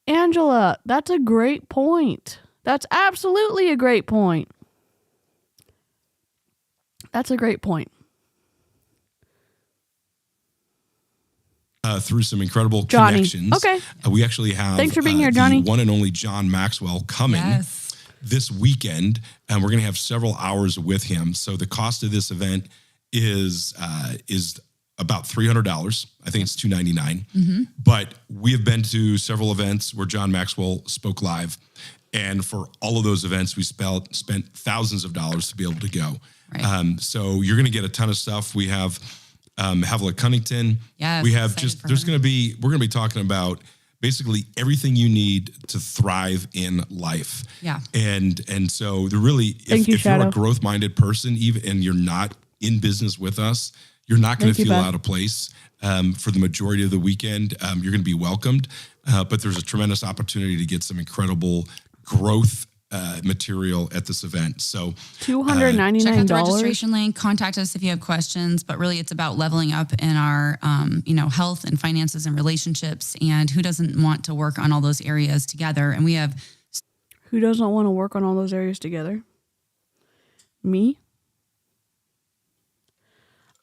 Angela, that's a great point. That's absolutely a great point. That's a great point. Through some incredible Johnny. connections. Okay. We actually have Thanks for being here, Johnny. The one and only John Maxwell coming this weekend, and we're going to have several hours with him. So the cost of this event is about $300. I think it's $299. Mm-hmm. But we have been to several events where John Maxwell spoke live, and for all of those events, we spent thousands of dollars to be able to go. Right. So you're going to get a ton of stuff. We have 𝐓𝐇𝐄 𝐃𝐈𝐒𝐿𝐿. Yes, We have we're we're going to be talking about basically everything you need to thrive in life. Yeah. And so if you, you're Shadow. a growth-minded person, even and you're not in business with us, you're not going to Thank you, feel Beth. out of place for the majority of the weekend. You're going to be welcomed, but there's a tremendous opportunity to get some incredible growth material at this event. So $299. Check out the registration link. Contact us if you have questions. But really, it's about leveling up in our, health and finances and relationships. And who doesn't want to work on all those areas together? And we have. Who doesn't want to work on all those areas together? Me?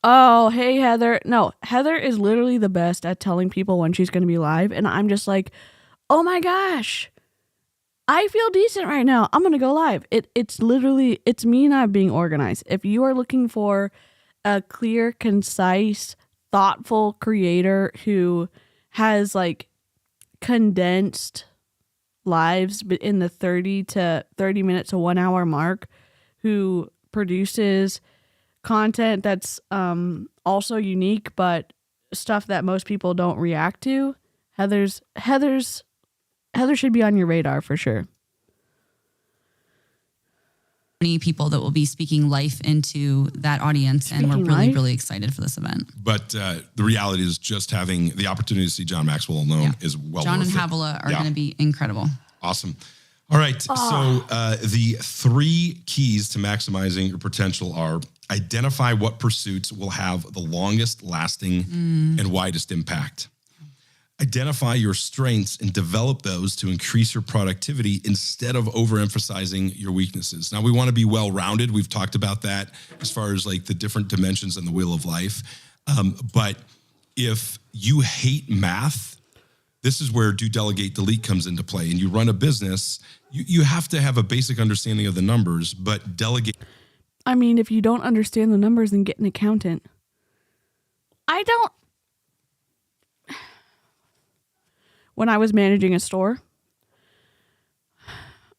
Oh, hey, Heather. No, Heather is literally the best at telling people when she's going to be live. And I'm just like, oh my gosh, I feel decent right now. I'm going to go live. It's literally me not being organized. If you are looking for a clear, concise, thoughtful creator who has like condensed lives in the 30 minutes to 1 hour mark, who produces content that's also unique, but stuff that most people don't react to. Heather should be on your radar for sure. Many people that will be speaking life into that audience, and we're really excited for this event. But the reality is, just having the opportunity to see John Maxwell alone is well John worth and it. 𝐓𝐿𝐼 are going to be incredible. Awesome. All right. So the 3 keys to maximizing your potential are: identify what pursuits will have the longest lasting and widest impact. Identify your strengths and develop those to increase your productivity instead of overemphasizing your weaknesses. Now, we want to be well-rounded. We've talked about that as far as like the different dimensions in the wheel of life. But if you hate math, this is where do, delegate, delete comes into play. And you run a business, you have to have a basic understanding of the numbers, but delegate. I mean, if you don't understand the numbers, then get an accountant. When I was managing a store,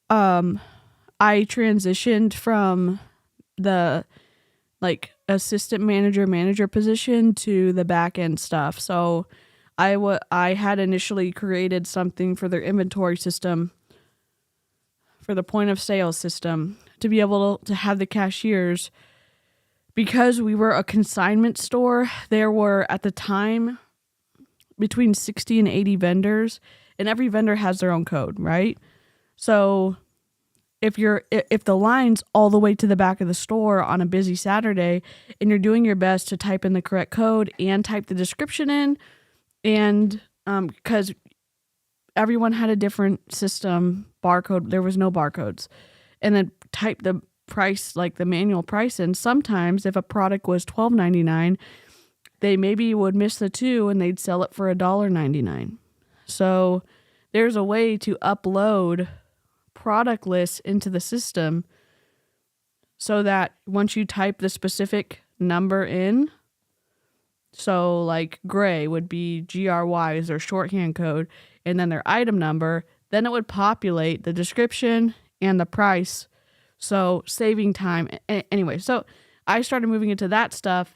I transitioned from the like assistant manager position to the back end stuff. So I had initially created something for their inventory system, for the point of sale system, to be able to have the cashiers. Because we were a consignment store, there were at the time between 60 and 80 vendors, and every vendor has their own code, right? So if the line's all the way to the back of the store on a busy Saturday and you're doing your best to type in the correct code and type the description in, and because everyone had a different system, barcode, there was no barcodes, and then type the price, like the manual price in. Sometimes if a product was $12.99, they maybe would miss the 2 and they'd sell it for $1.99. So there's a way to upload product lists into the system so that once you type the specific number in, so like gray would be GRY is their shorthand code, and then their item number, then it would populate the description and the price. So saving time. Anyway, so I started moving into that stuff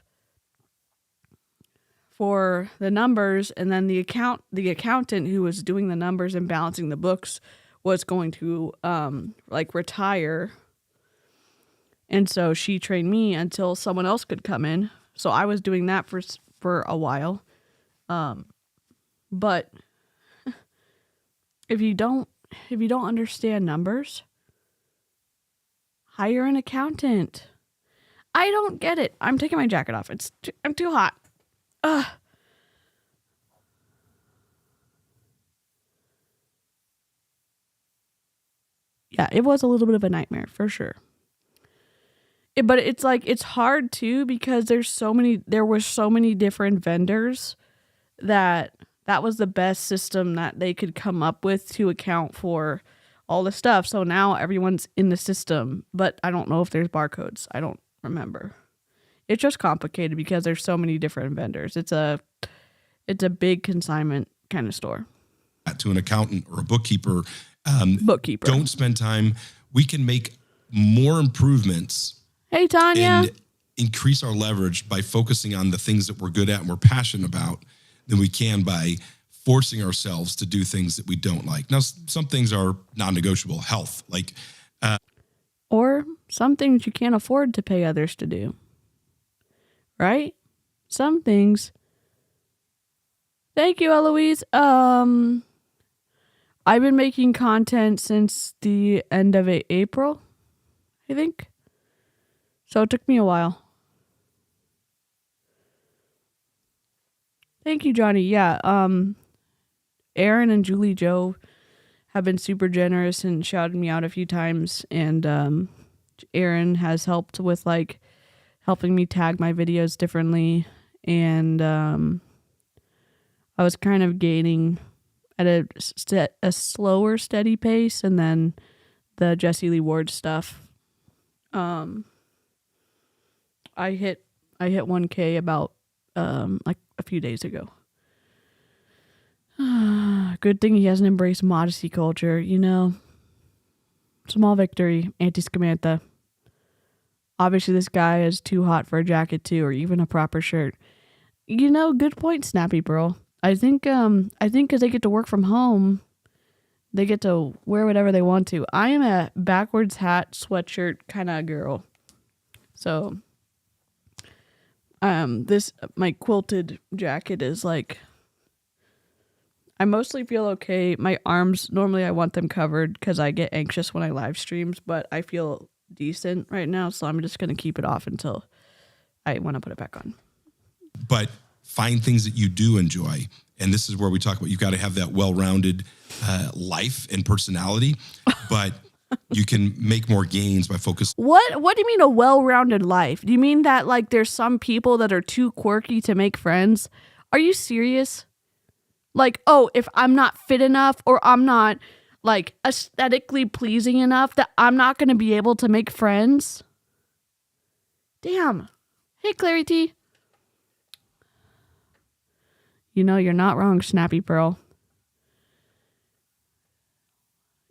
for the numbers, and then the accountant who was doing the numbers and balancing the books was going to retire, and so she trained me until someone else could come in. So I was doing that for a while, but if you don't understand numbers, hire an accountant. I don't get it. I'm taking my jacket off. I'm too hot. Yeah, it was a little bit of a nightmare for sure. But it's like, it's hard too, because there were so many different vendors that was the best system that they could come up with to account for all the stuff. So now everyone's in the system, but I don't know if there's barcodes. I don't remember. It's just complicated because there's so many different vendors. It's a big consignment kind of store. To an accountant or a bookkeeper. Bookkeeper. Don't spend time. We can make more improvements. Hey, Tanya. And increase our leverage by focusing on the things that we're good at and we're passionate about than we can by forcing ourselves to do things that we don't like. Now, some things are non-negotiable. Health, or some things you can't afford to pay others to do. Right? Some things. Thank you, Eloise. I've been making content since the end of April, I think. So it took me a while. Thank you, Johnny. Yeah, Aaron and Julie Joe have been super generous and shouted me out a few times, and Aaron has helped with helping me tag my videos differently, and I was kind of gaining at a slower, steady pace, and then the Jessie Lee Ward stuff. I hit I hit 1K about like a few days ago. Good thing he hasn't embraced modesty culture, you know. Small victory, anti-Scamantha. Obviously, this guy is too hot for a jacket too, or even a proper shirt. You know, good point, Snappy Pearl. I think because they get to work from home, they get to wear whatever they want to. I am a backwards hat, sweatshirt kind of girl. So, my quilted jacket is like, I mostly feel okay. My arms, normally I want them covered because I get anxious when I live streams, but I feel decent right now, so I'm just going to keep it off until I want to put it back on. But find things that you do enjoy. And this is where we talk about, you've got to have that well-rounded life and personality, but you can make more gains by focusing. What do you mean a well-rounded life? Do you mean that like there's some people that are too quirky to make friends? Are you serious? Like, oh, if I'm not fit enough or I'm not like aesthetically pleasing enough that I'm not going to be able to make friends? Damn. Hey, Clarity. You know, you're not wrong, Snappy Pearl.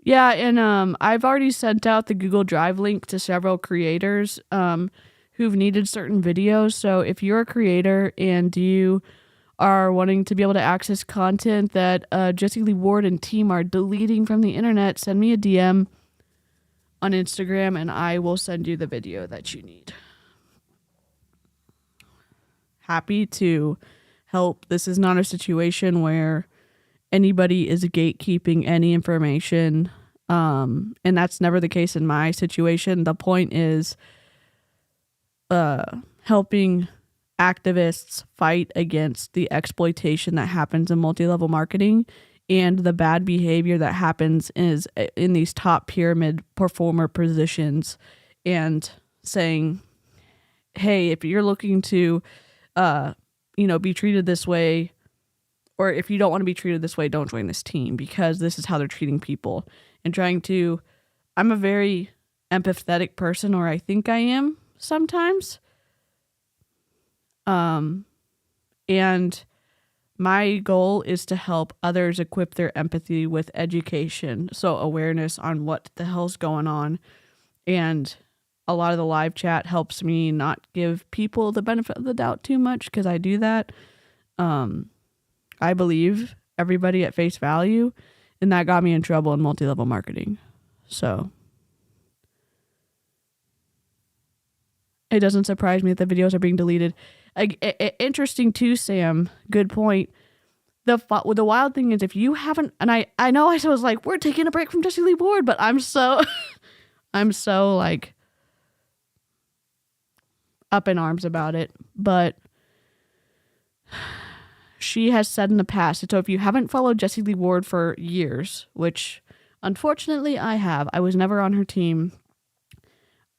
Yeah, and I've already sent out the Google Drive link to several creators who've needed certain videos. So if you're a creator and you are wanting to be able to access content that Jessie Lee Ward and team are deleting from the internet, send me a DM on Instagram and I will send you the video that you need. Happy to help. This is not a situation where anybody is gatekeeping any information. And that's never the case in my situation. The point is helping activists fight against the exploitation that happens in multi-level marketing and the bad behavior that happens in these top pyramid performer positions, and saying, hey, if you're looking to be treated this way, or if you don't want to be treated this way, don't join this team because this is how they're treating people. And I'm a very empathetic person, or I think I am sometimes. And my goal is to help others equip their empathy with education. So awareness on what the hell's going on. And a lot of the live chat helps me not give people the benefit of the doubt too much, because I do that. I believe everybody at face value, and that got me in trouble in multi-level marketing. So it doesn't surprise me that the videos are being deleted. Interesting too, Sam. Good point. The wild thing is, if you haven't, and I know I was like, we're taking a break from Jessie Lee Ward, but I'm so like up in arms about it. But she has said in the past, so if you haven't followed Jessie Lee Ward for years, which unfortunately I have, I was never on her team.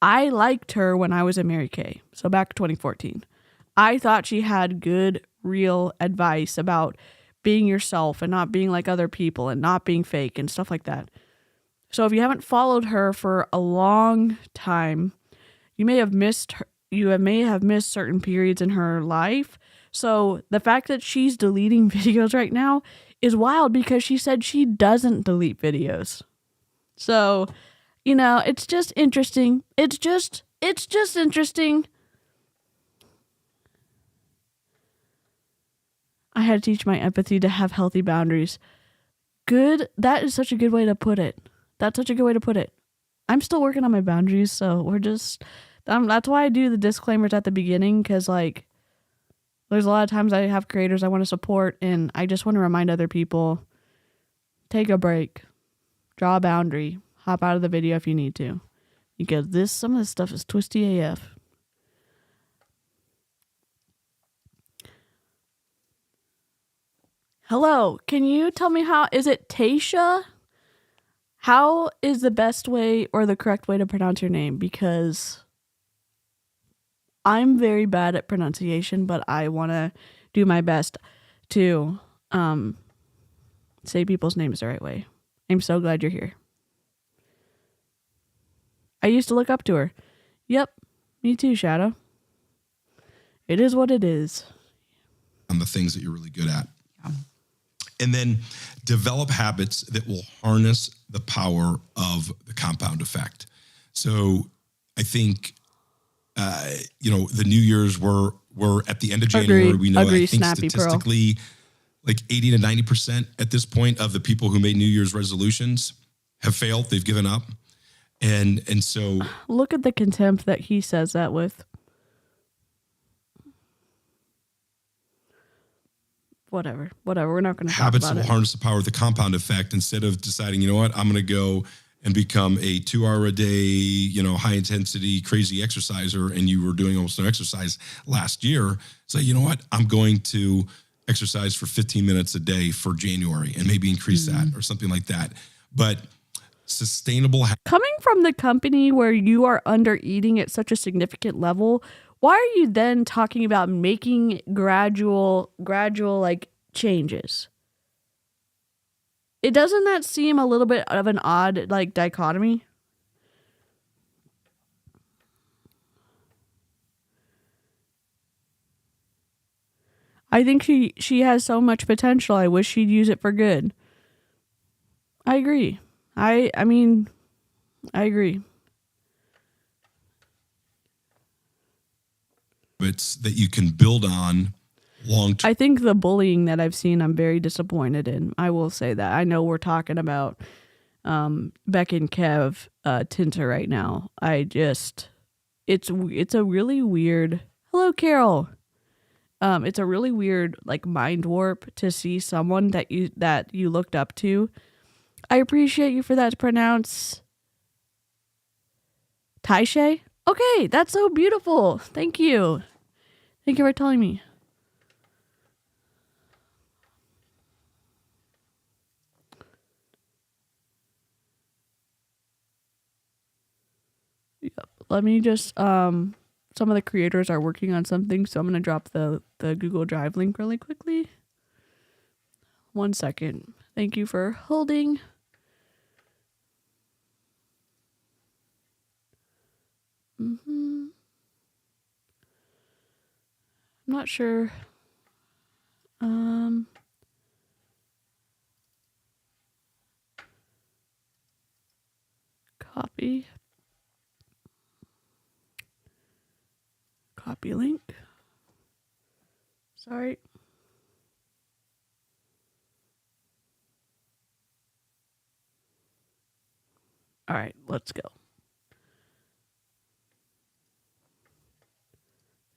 I liked her when I was at Mary Kay, so back 2014. I thought she had good, real advice about being yourself and not being like other people and not being fake and stuff like that. So if you haven't followed her for a long time, you may have missed certain periods in her life. So the fact that she's deleting videos right now is wild, because she said she doesn't delete videos. So, it's just interesting. It's just interesting. I had to teach my empathy to have healthy boundaries. Good. That is such a good way to put it. That's such a good way to put it. I'm still working on my boundaries, so that's why I do the disclaimers at the beginning, because there's a lot of times I have creators I want to support, and I just want to remind other people, take a break, draw a boundary, hop out of the video if you need to, because some of this stuff is twisty AF. Hello, can you tell me is it Tasha? How is the best way or the correct way to pronounce your name? Because I'm very bad at pronunciation, but I want to do my best to say people's names the right way. I'm so glad you're here. I used to look up to her. Yep, me too, Shadow. It is what it is. On the things that you're really good at. Yeah. And then develop habits that will harness the power of the compound effect. So I think, the New Year's we're at the end of January. Agree. We know, Agree, I think snappy pearl. statistically, like 80 to 90% at this point of the people who made New Year's resolutions have failed. They've given up. And so Look at the contempt that he says that with. Whatever. We're not going to talk habits about will it. harness the power of the compound effect instead of deciding, you know what, I'm going to go and become a 2-hour a day, high intensity, crazy exerciser. And you were doing almost no exercise last year. Say, you know what, I'm going to exercise for 15 minutes a day for January and maybe increase that or something like that. But sustainable Coming from the company where you are under eating at such a significant level, why are you then talking about making gradual like changes? Doesn't that seem a little bit of an odd like dichotomy? I think she has so much potential. I wish she'd use it for good. I agree. I agree. habits that you can build on long term. I think the bullying that I've seen, I'm very disappointed in. I will say that. I know we're talking about Bek and Kev Tinter right now. It's a really weird. Hello, Carol. It's a really weird like mind warp to see someone that you looked up to. I appreciate you for that to pronounce Taishe. Okay, that's so beautiful. Thank you. Thank you for telling me. Yep. Let me just some of the creators are working on something, so I'm going to drop the Google Drive link really quickly. 1 second. Thank you for holding. I'm not sure. Copy link. Sorry. All right, let's go.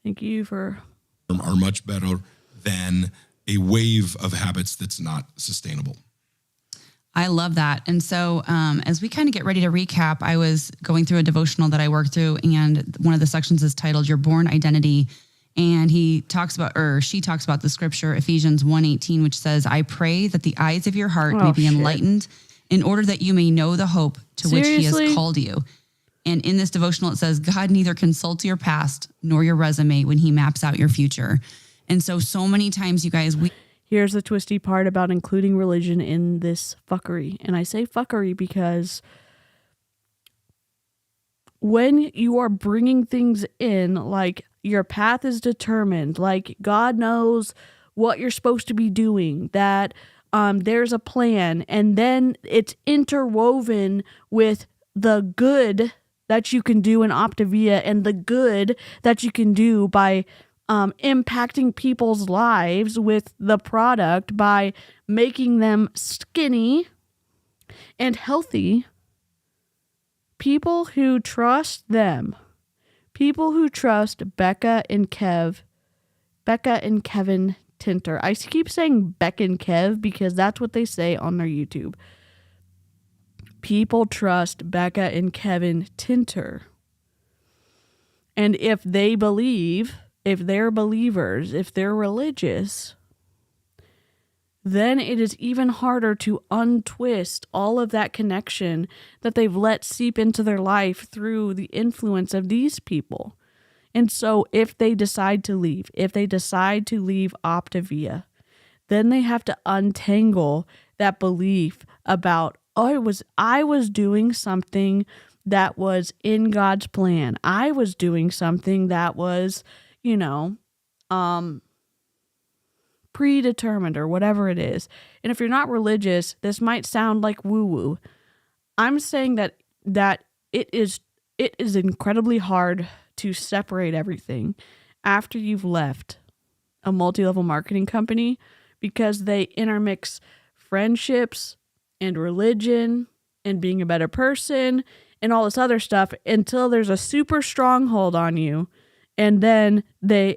Thank you for... are much better than a wave of habits that's not sustainable. I love that. And so as we kind of get ready to recap, I was going through a devotional that I worked through, and one of the sections is titled Your Born Identity. And she talks about the scripture, Ephesians 1:18, which says, I pray that the eyes of your heart may be enlightened in order that you may know the hope to which he has called you. And in this devotional, it says, God neither consults your past nor your resume when he maps out your future. And so many times, you guys, here's the twisty part about including religion in this fuckery. And I say fuckery because when you are bringing things in, like your path is determined, like God knows what you're supposed to be doing, that there's a plan, and then it's interwoven with the good that you can do in Optavia and the good that you can do by impacting people's lives with the product, by making them skinny and healthy. People who trust them, people who trust Becca and Kevin Tinter. I keep saying Bek and Kev because that's what they say on their YouTube. People trust Becca and Kevin Tinter. And if they believe, if they're believers, if they're religious, then it is even harder to untwist all of that connection that they've let seep into their life through the influence of these people. And so if they decide to leave Optavia, then they have to untangle that belief about, I was doing something that was in God's plan. I was doing something that was, predetermined or whatever it is. And if you're not religious, this might sound like woo-woo. I'm saying that it is incredibly hard to separate everything after you've left a multi-level marketing company, because they intermix friendships and religion and being a better person and all this other stuff until there's a super stronghold on you. And then I'm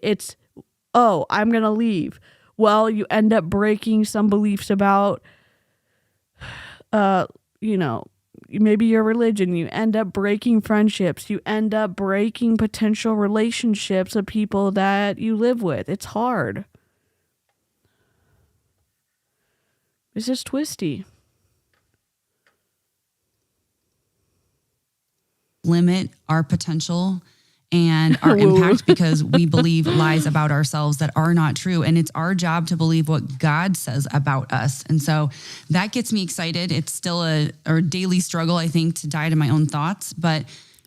going to leave. Well, you end up breaking some beliefs about, maybe your religion. You end up breaking friendships. You end up breaking potential relationships of people that you live with. It's hard. It's just twisty. Limit our potential and our impact because we believe lies about ourselves that are not true. And it's our job to believe what God says about us. And so that gets me excited. It's still a daily struggle, I think, to die to my own thoughts, but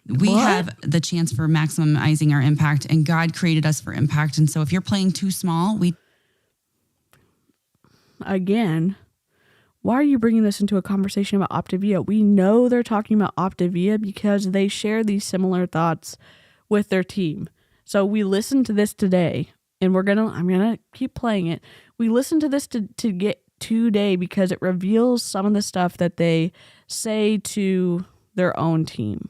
we have the chance for maximizing our impact, and God created us for impact. And so if you're playing too small, Again, why are you bringing this into a conversation about Optavia? We know they're talking about Optavia because they share these similar thoughts with their team. So we listened to this today, and I'm gonna keep playing it. We listened to this to get today because it reveals some of the stuff that they say to their own team.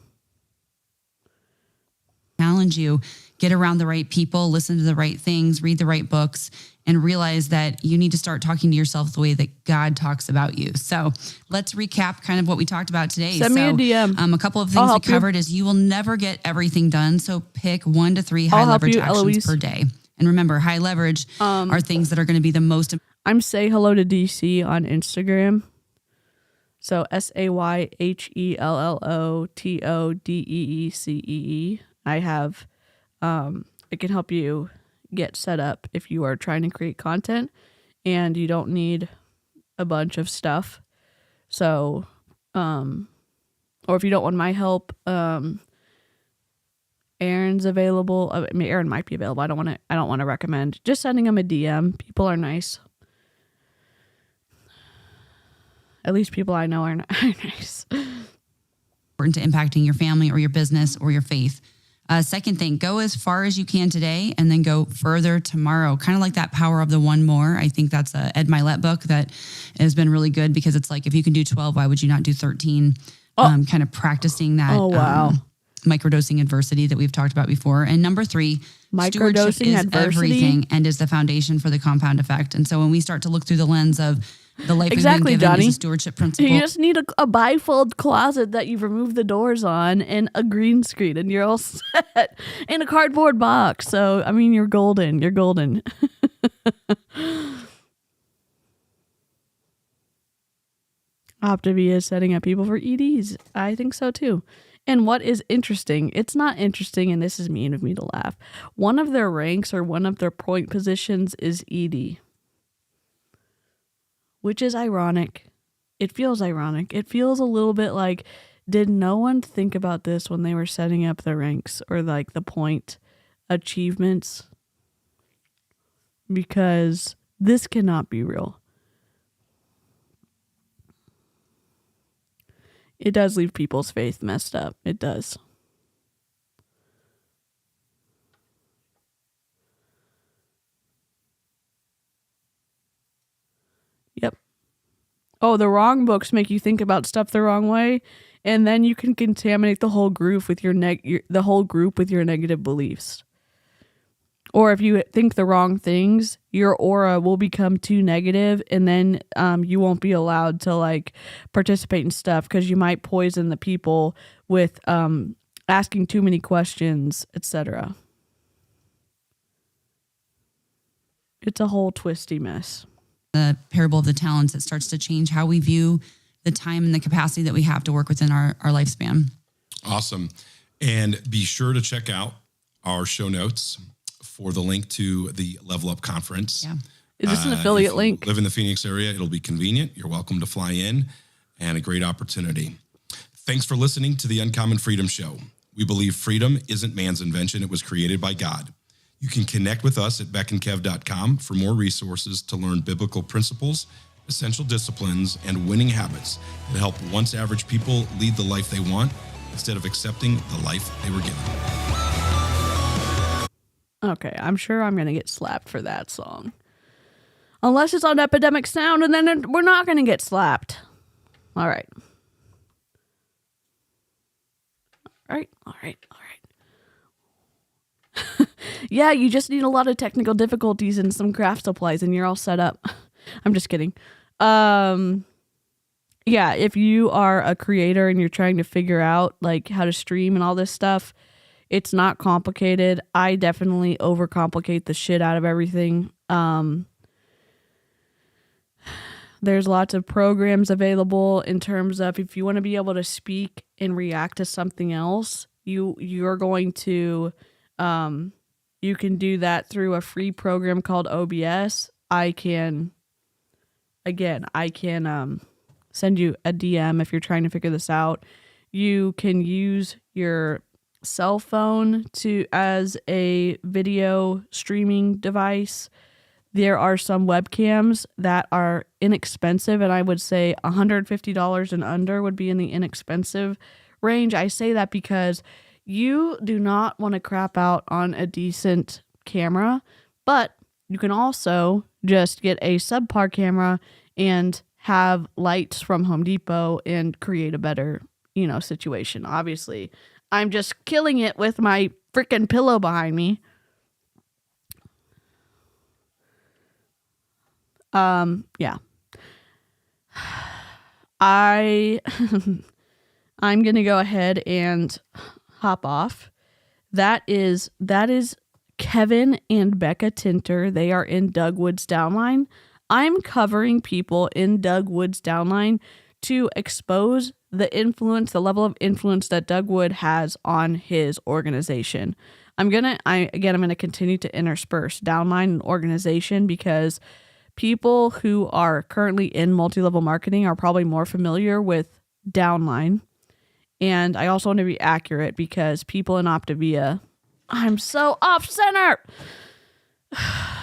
Challenge you, get around the right people, listen to the right things, read the right books, and realize that you need to start talking to yourself the way that God talks about you. So let's recap kind of what we talked about today. Send me a DM. A couple of things we covered is you will never get everything done. So pick 1 to 3 high leverage actions per day. And remember, high leverage are things that are going to be the most. I'm Say Hello to DeeCee on Instagram. So SayHelloToDeeCee. I have, it can help you get set up if you are trying to create content and you don't need a bunch of stuff. So, or if you don't want my help, Aaron's available. I mean, Aaron might be available. I don't want to recommend just sending him a DM. People are nice. At least people I know are nice. Important to impacting your family or your business or your faith. Second thing, go as far as you can today and then go further tomorrow. Kind of like that power of the one more. I think that's a Ed Mylett book that has been really good because it's like, if you can do 12, why would you not do 13? Kind of practicing that microdosing adversity that we've talked about before. And number 3, stewardship is everything and is the foundation for the compound effect. And so when we start to look through the lens of the life we've been given Johnny. is a stewardship principle. You just need a bifold closet that you've removed the doors on and a green screen and you're all set, and a cardboard box. So, I mean, you're golden. You're golden. Optavia is setting up people for EDs. I think so too. And what is interesting, it's not interesting, and this is mean of me to laugh. One of their ranks or one of their point positions is ED. Which is ironic. It feels ironic. It feels a little bit like, did no one think about this when they were setting up the ranks or like the point achievements? Because this cannot be real. It does leave people's faith messed up. It does. Yep. Oh, the wrong books make you think about stuff the wrong way, and then you can contaminate the whole group with your negative beliefs. Or if you think the wrong things, your aura will become too negative, and then you won't be allowed to like participate in stuff because you might poison the people with asking too many questions, etc. It's a whole twisty mess. The parable of the talents, it starts to change how we view the time and the capacity that we have to work within our lifespan. Awesome. And be sure to check out our show notes for the link to the Level Up Conference. Yeah. Is this an affiliate link? If you live in the Phoenix area, it'll be convenient. You're welcome to fly in, and a great opportunity. Thanks for listening to the Uncommon Freedom Show. We believe freedom isn't man's invention. It was created by God. You can connect with us at bekandkev.com for more resources to learn biblical principles, essential disciplines, and winning habits that help once average people lead the life they want instead of accepting the life they were given. Okay, I'm sure I'm going to get slapped for that song. Unless it's on Epidemic Sound, and then we're not going to get slapped. All right. All right. Yeah, you just need a lot of technical difficulties and some craft supplies, and you're all set up. I'm just kidding. Yeah, if you are a creator and you're trying to figure out like how to stream and all this stuff, it's not complicated. I definitely overcomplicate the shit out of everything. There's lots of programs available in terms of if you want to be able to speak and react to something else, you're going to you can do that through a free program called OBS. I can send you a DM if you're trying to figure this out. You can use your cell phone as a video streaming device. There are some webcams that are inexpensive, and I would say $150 and under would be in the inexpensive range. I say that because you do not want to crap out on a decent camera, but you can also just get a subpar camera and have lights from Home Depot and create a better, situation. Obviously, I'm just killing it with my freaking pillow behind me. Yeah. I'm going to go ahead and hop off. That is Kevin and Becca Tinter. They are in Doug Wood's downline. I'm covering people in Doug Wood's downline to expose the level of influence that Doug Wood has on his organization. I'm going to continue to intersperse downline and organization because people who are currently in multi-level marketing are probably more familiar with downline. And I also want to be accurate because people in Optavia, I'm so off center.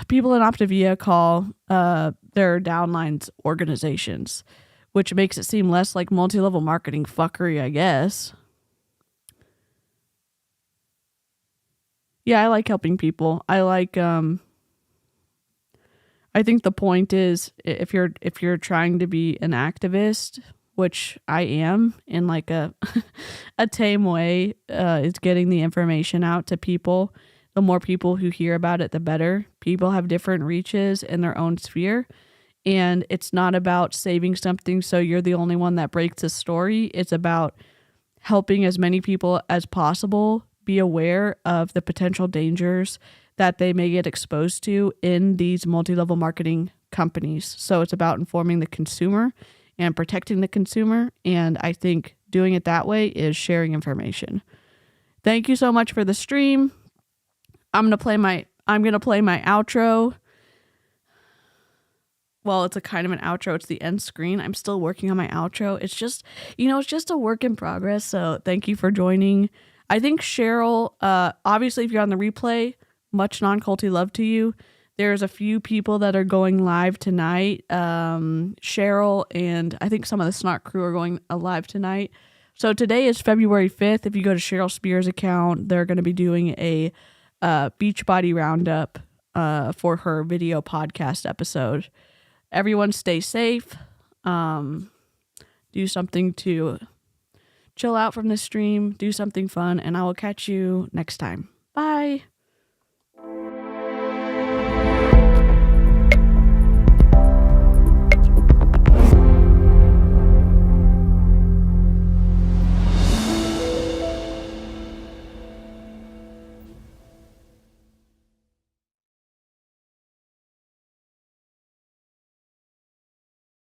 People in Optavia call their downlines organizations, which makes it seem less like multi-level marketing fuckery, I guess. Yeah, I like helping people. I think the point is if you're trying to be an activist, which I am in like a tame way, is getting the information out to people. The more people who hear about it, the better. People have different reaches in their own sphere. And it's not about saving something so you're the only one that breaks the story. It's about helping as many people as possible be aware of the potential dangers that they may get exposed to in these multi-level marketing companies. So it's about informing the consumer and protecting the consumer. And I think doing it that way is sharing information. Thank you so much for the stream. I'm going to play my outro. Well, it's a kind of an outro. It's the end screen. I'm still working on my outro. It's just a work in progress. So thank you for joining. I think Cheryl, obviously if you're on the replay, much non-culty love to you. There's a few people that are going live tonight. Cheryl and I think some of the Snark crew are going live tonight. So today is February 5th. If you go to Cheryl Spears' account, they're going to be doing a Beachbody roundup for her video podcast episode. Everyone stay safe. Do something to chill out from the stream. Do something fun. And I will catch you next time. Bye.